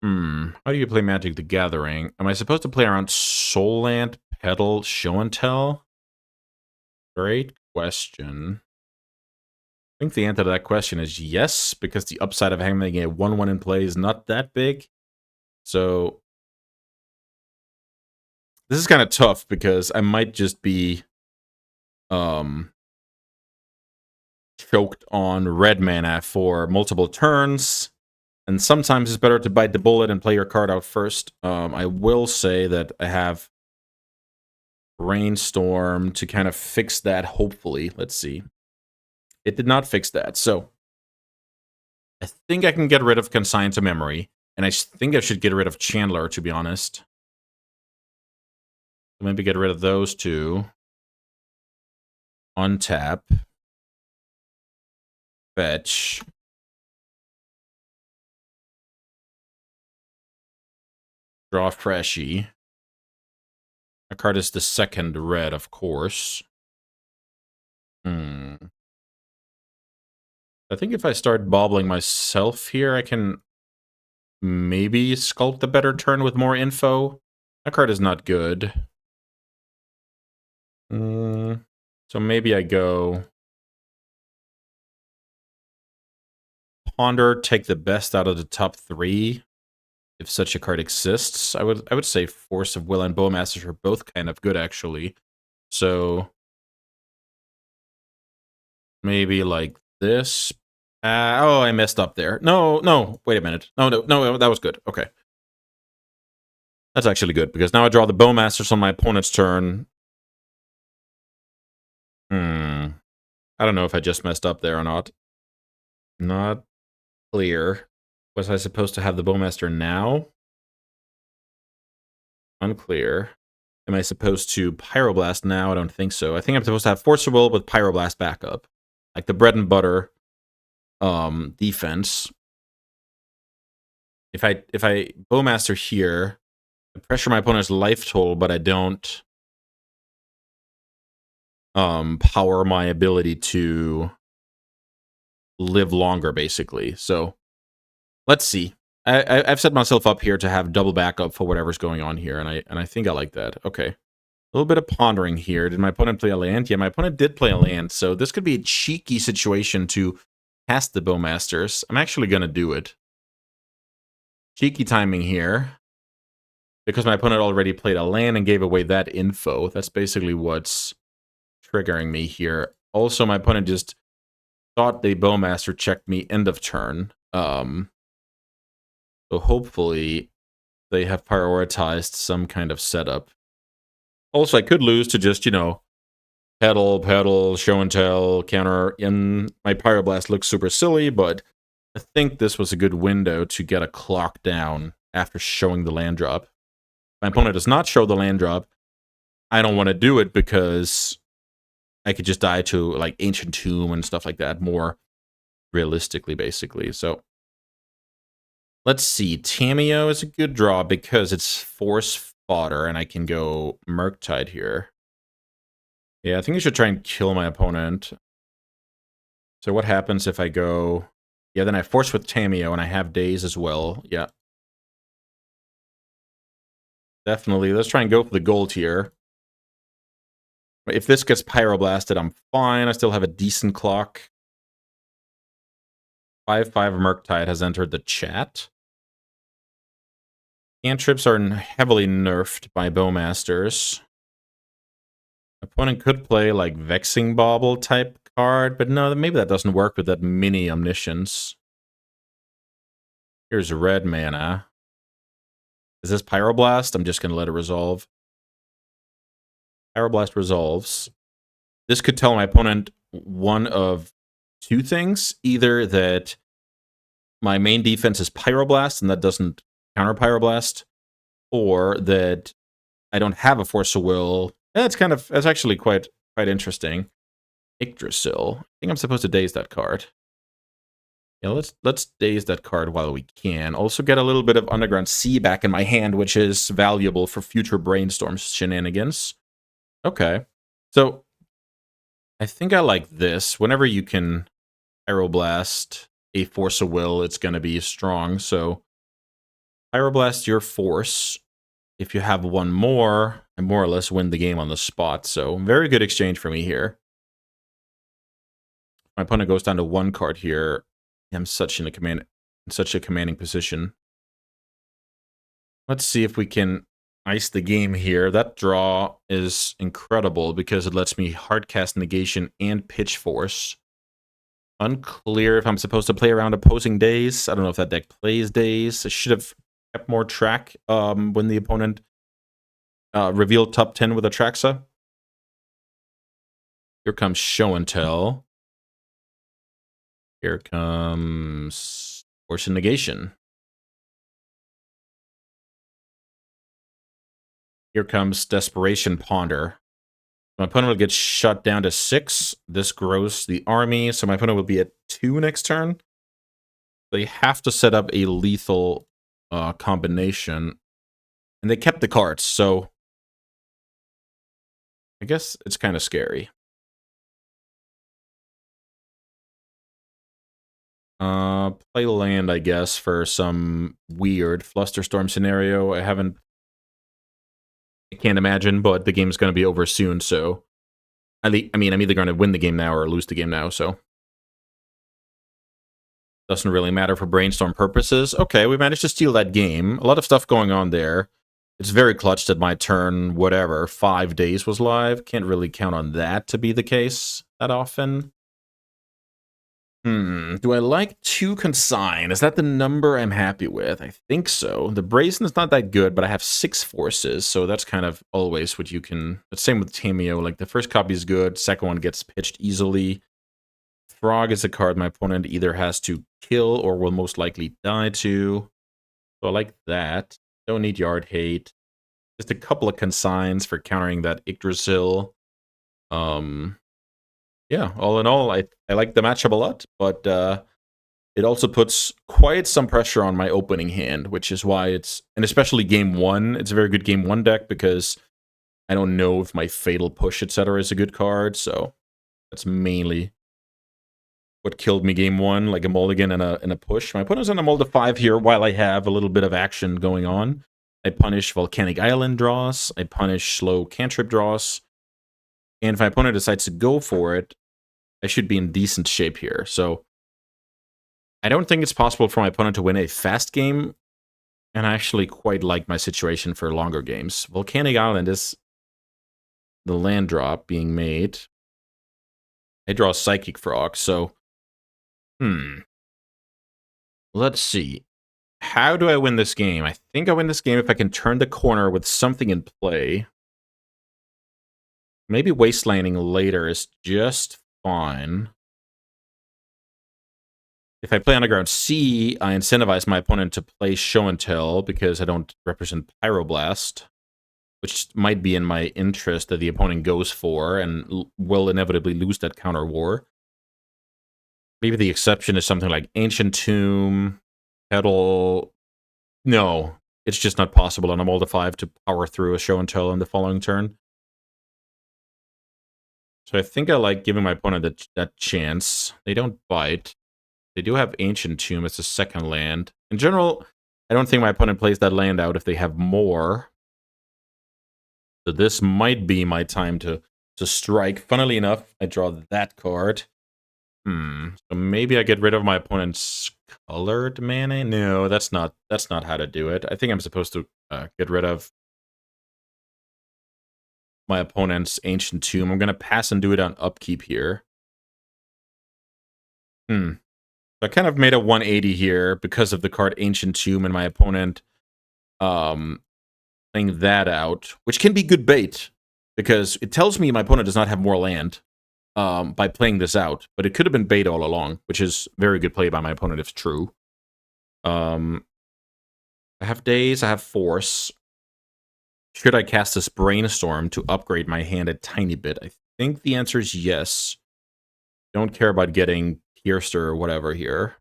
How do you play Magic the Gathering? Am I supposed to play around Soul Land, Petal, Show and Tell? Great question. I think the answer to that question is yes, because the upside of having a 1/1 in play is not that big. So this is kind of tough because I might just be choked on red mana for multiple turns. And sometimes it's better to bite the bullet and play your card out first. I will say that I have Brainstorm to kind of fix that, hopefully. Let's see. It did not fix that, so I think I can get rid of Consign to Memory, and I think I should get rid of Chandler, to be honest. Maybe get rid of those two. Untap. Fetch. Draw Freshie. That card is the second red, of course. I think if I start bobbling myself here, I can maybe sculpt a better turn with more info. That card is not good. So maybe I go Ponder, take the best out of the top 3. If such a card exists, I would say Force of Will and Bowmasters are both kind of good, actually. So maybe like this. Oh, I messed up there. No, wait a minute. No, that was good. Okay. That's actually good, because now I draw the Bowmasters on my opponent's turn. I don't know if I just messed up there or not. Not clear. Was I supposed to have the Bowmaster now? Unclear. Am I supposed to Pyroblast now? I don't think so. I think I'm supposed to have Force of Will with Pyroblast backup. Like the bread and butter defense. If I Bowmaster here, I pressure my opponent's life total, but I don't power my ability to live longer, basically. So let's see. I've set myself up here to have double backup for whatever's going on here, and I think I like that. Okay. A little bit of pondering here. Did my opponent play a land? Yeah, my opponent did play a land, so this could be a cheeky situation to cast the Bowmasters. I'm actually going to do it. Cheeky timing here. Because my opponent already played a land and gave away that info. That's basically what's triggering me here. Also, my opponent just thought the Bowmaster checked me end of turn. So hopefully they have prioritized some kind of setup. Also, I could lose to just, pedal, show and tell, counter. And my Pyroblast looks super silly, but I think this was a good window to get a clock down after showing the land drop. My opponent does not show the land drop. I don't want to do it because I could just die to like Ancient Tomb and stuff like that more realistically, basically. So let's see. Tamiyo is a good draw because it's force fodder, and I can go Murktide here. Yeah, I think I should try and kill my opponent. So what happens if I go... Yeah, then I force with Tamiyo, and I have Daze as well. Yeah. Definitely. Let's try and go for the gold here. If this gets Pyroblasted, I'm fine. I still have a decent clock. 5/5 Murktide has entered the chat. Cantrips are heavily nerfed by Bowmasters. Opponent could play like Vexing Bauble type card, but no, maybe that doesn't work with that mini Omniscience. Here's red mana. Is this Pyroblast? I'm just going to let it resolve. Pyroblast resolves. This could tell my opponent one of two things. Either that my main defense is Pyroblast, and that doesn't counter Pyroblast, or that I don't have a Force of Will. That's actually quite interesting. Yggdrasil. I think I'm supposed to daze that card. Yeah, let's daze that card while we can. Also get a little bit of Underground Sea back in my hand, which is valuable for future Brainstorm shenanigans. Okay. So I think I like this. Whenever you can Pyroblast a Force of Will, it's going to be strong. So Pyroblast your Force. If you have one more, I more or less win the game on the spot. So very good exchange for me here. My opponent goes down to one card here. I'm such in such a commanding position. Let's see if we can ice the game here. That draw is incredible because it lets me hardcast Negation and Pitch Force. Unclear if I'm supposed to play around opposing days. I don't know if that deck plays days. I should have kept more track when the opponent revealed top 10 with Atraxa. Here comes Show and Tell. Here comes Force and Negation. Here comes Desperation Ponder. My opponent will get shut down to 6. This grows the army, so my opponent will be at 2 next turn. They have to set up a lethal combination. And they kept the cards, so I guess it's kind of scary. Play land, I guess, for some weird Flusterstorm scenario. I can't imagine, but the game's going to be over soon, so I'm either going to win the game now or lose the game now, so doesn't really matter for Brainstorm purposes. Okay, we managed to steal that game. A lot of stuff going on there. It's very clutch that my turn, 5 days was live. Can't really count on that to be the case that often. Do I like 2 Consign? Is that the number I'm happy with? I think so. The Brazen is not that good, but I have 6 forces, so that's kind of always what you can... The same with Tameo. Like, the first copy is good, second one gets pitched easily. Frog is a card my opponent either has to kill or will most likely die to. So I like that. Don't need Yard Hate. Just a couple of Consigns for countering that Yggdrasil. Yeah, all in all, I like the matchup a lot, but it also puts quite some pressure on my opening hand, which is why and especially game 1, it's a very good game 1 deck because I don't know if my Fatal Push, etc. is a good card, so that's mainly what killed me game 1, like a mulligan and a push. My opponent's on a mull 5 here while I have a little bit of action going on. I punish Volcanic Island draws, I punish slow cantrip draws, and if my opponent decides to go for it, I should be in decent shape here. So I don't think it's possible for my opponent to win a fast game, and I actually quite like my situation for longer games. Volcanic Island is the land drop being made. I draw Psychic Frog, so... Let's see. How do I win this game? I think I win this game if I can turn the corner with something in play. Maybe Wastelanding later is just fine. If I play Underground Sea, I incentivize my opponent to play Show and Tell because I don't represent Pyroblast, which might be in my interest that the opponent goes for and will inevitably lose that counter war. Maybe the exception is something like Ancient Tomb, Petal. No, it's just not possible on a mull 5 to power through a Show and Tell in the following turn. So I think I like giving my opponent that chance. They don't bite. They do have Ancient Tomb as a second land. In general, I don't think my opponent plays that land out if they have more. So this might be my time to strike. Funnily enough, I draw that card. So maybe I get rid of my opponent's colored mana? No, that's not how to do it. I think I'm supposed to get rid of my opponent's Ancient Tomb. I'm going to pass and do it on upkeep here. So I kind of made a 180 here because of the card Ancient Tomb and my opponent playing that out, which can be good bait because it tells me my opponent does not have more land by playing this out, but it could have been bait all along, which is very good play by my opponent if true. I have Daze, I have Force. Should I cast this Brainstorm to upgrade my hand a tiny bit? I think the answer is yes. Don't care about getting Pierced or whatever here.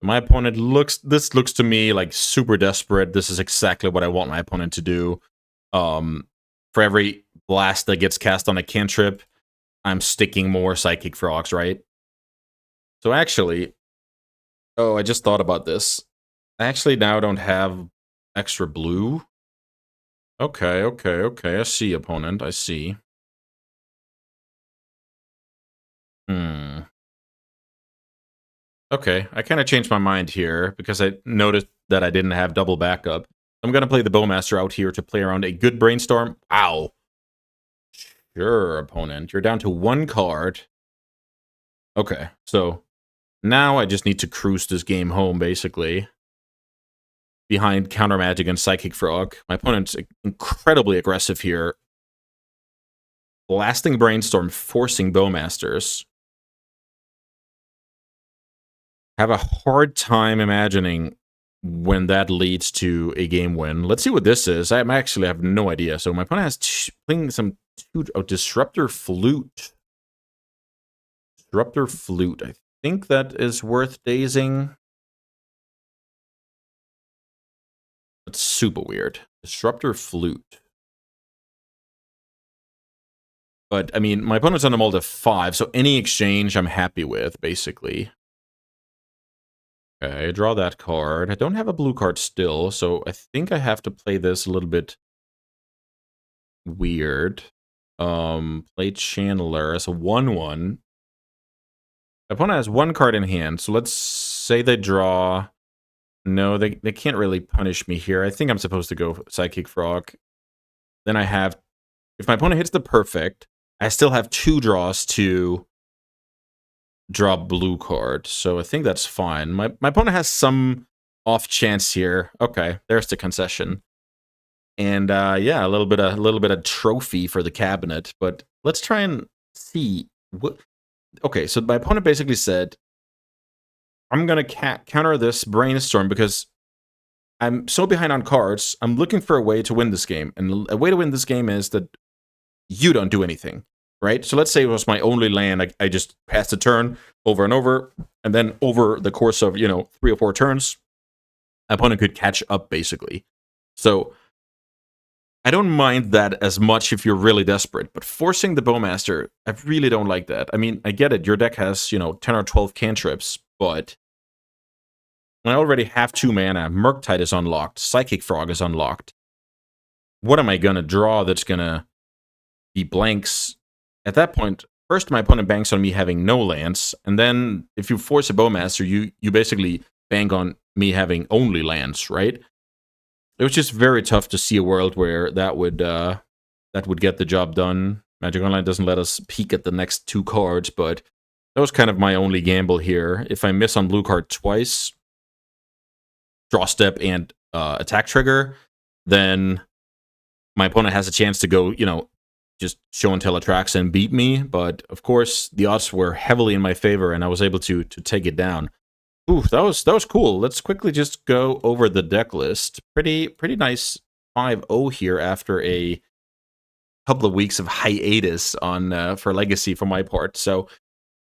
My opponent this looks to me like super desperate. This is exactly what I want my opponent to do. For every blast that gets cast on a cantrip, I'm sticking more Psychic Frogs, right? So actually, oh, I just thought about this. I actually now don't have extra blue. Okay, I see, opponent. I see. Okay, I kind of changed my mind here because I noticed that I didn't have double backup. I'm going to play the Bowmaster out here to play around a good Brainstorm. Ow. Sure, opponent. You're down to 1 card. Okay, so now I just need to cruise this game home, basically. Behind Counter Magic and Psychic Frog. My opponent's incredibly aggressive here. Blasting Brainstorm, forcing Bowmasters. Have a hard time imagining when that leads to a game win. Let's see what this is. I actually have no idea. So my opponent has playing some Disruptor Flute. Disruptor Flute. I think that is worth dazing. That's super weird. Disruptor Flute. But, I mean, my opponent's on a mold of 5, so any exchange I'm happy with, basically. Okay, draw that card. I don't have a blue card still, so I think I have to play this a little bit weird. Play Channeler as a 1/1. My opponent has 1 card in hand, so let's say they draw. No, they can't really punish me here. I think I'm supposed to go Psychic Frog. Then I have, if my opponent hits the perfect, I still have 2 draws to draw blue card, so I think that's fine. My opponent has some off chance here. Okay, there's the concession. And yeah, a little bit of trophy for the cabinet. But let's try and see what. Okay, so my opponent basically said, "I'm gonna counter this Brainstorm because I'm so behind on cards. I'm looking for a way to win this game, and a way to win this game is that you don't do anything." Right? So let's say it was my only land. I just passed a turn over and over, and then over the course of 3 or 4 turns, my opponent could catch up basically. So I don't mind that as much if you're really desperate, but forcing the Bowmaster, I really don't like that. I mean, I get it. Your deck has 10 or 12 cantrips, but I already have 2 mana. Murktide is unlocked. Psychic Frog is unlocked. What am I gonna draw that's gonna be blanks? At that point, first my opponent banks on me having no lands, and then if you force a Bowmaster, you basically bank on me having only lands, right? It was just very tough to see a world where that would get the job done. Magic Online doesn't let us peek at the next 2 cards, but that was kind of my only gamble here. If I miss on blue card twice, draw step and attack trigger, then my opponent has a chance to go, just show and tell attracts and beat me. But of course, the odds were heavily in my favor, and I was able to take it down. Ooh, that was cool. Let's quickly just go over the deck list. Pretty nice 5-0 here after a couple of weeks of hiatus on for Legacy for my part. So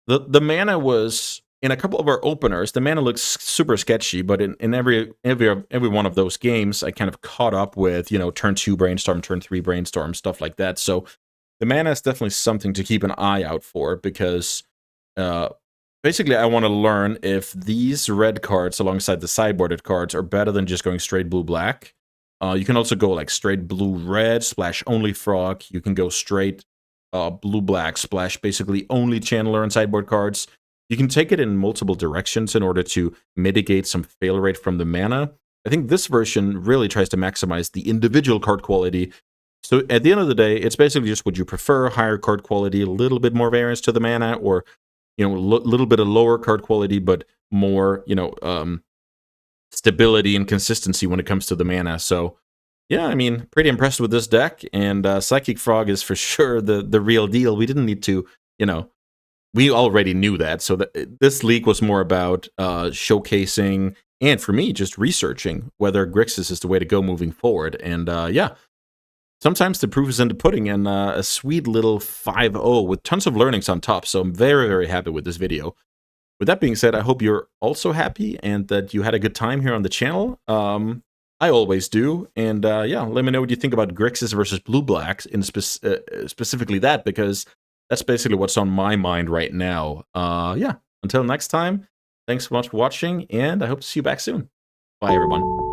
the mana was in a couple of our openers. The mana looks super sketchy, but in every one of those games, I kind of caught up with turn 2 Brainstorm, turn 3 Brainstorm, stuff like that. So the mana is definitely something to keep an eye out for because basically I want to learn if these red cards alongside the sideboarded cards are better than just going straight blue-black. You can also go like straight blue-red, splash only Frog. You can go straight blue-black, splash basically only Channeler and sideboard cards. You can take it in multiple directions in order to mitigate some fail rate from the mana. I think this version really tries to maximize the individual card quality. So at the end of the day, it's basically just would you prefer higher card quality, a little bit more variance to the mana, or a little bit of lower card quality, but more stability and consistency when it comes to the mana. So yeah, I mean, pretty impressed with this deck, and Psychic Frog is for sure the real deal. We didn't need to we already knew that. So this league was more about showcasing, and for me, just researching whether Grixis is the way to go moving forward. And yeah, sometimes the proof is in the pudding, and a sweet little 5-0 with tons of learnings on top. So I'm very, very happy with this video. With that being said, I hope you're also happy and that you had a good time here on the channel. I always do. And yeah, let me know what you think about Grixis versus Blue Blacks, in specifically that, because that's basically what's on my mind right now. Yeah, until next time, thanks so much for watching, and I hope to see you back soon. Bye, everyone.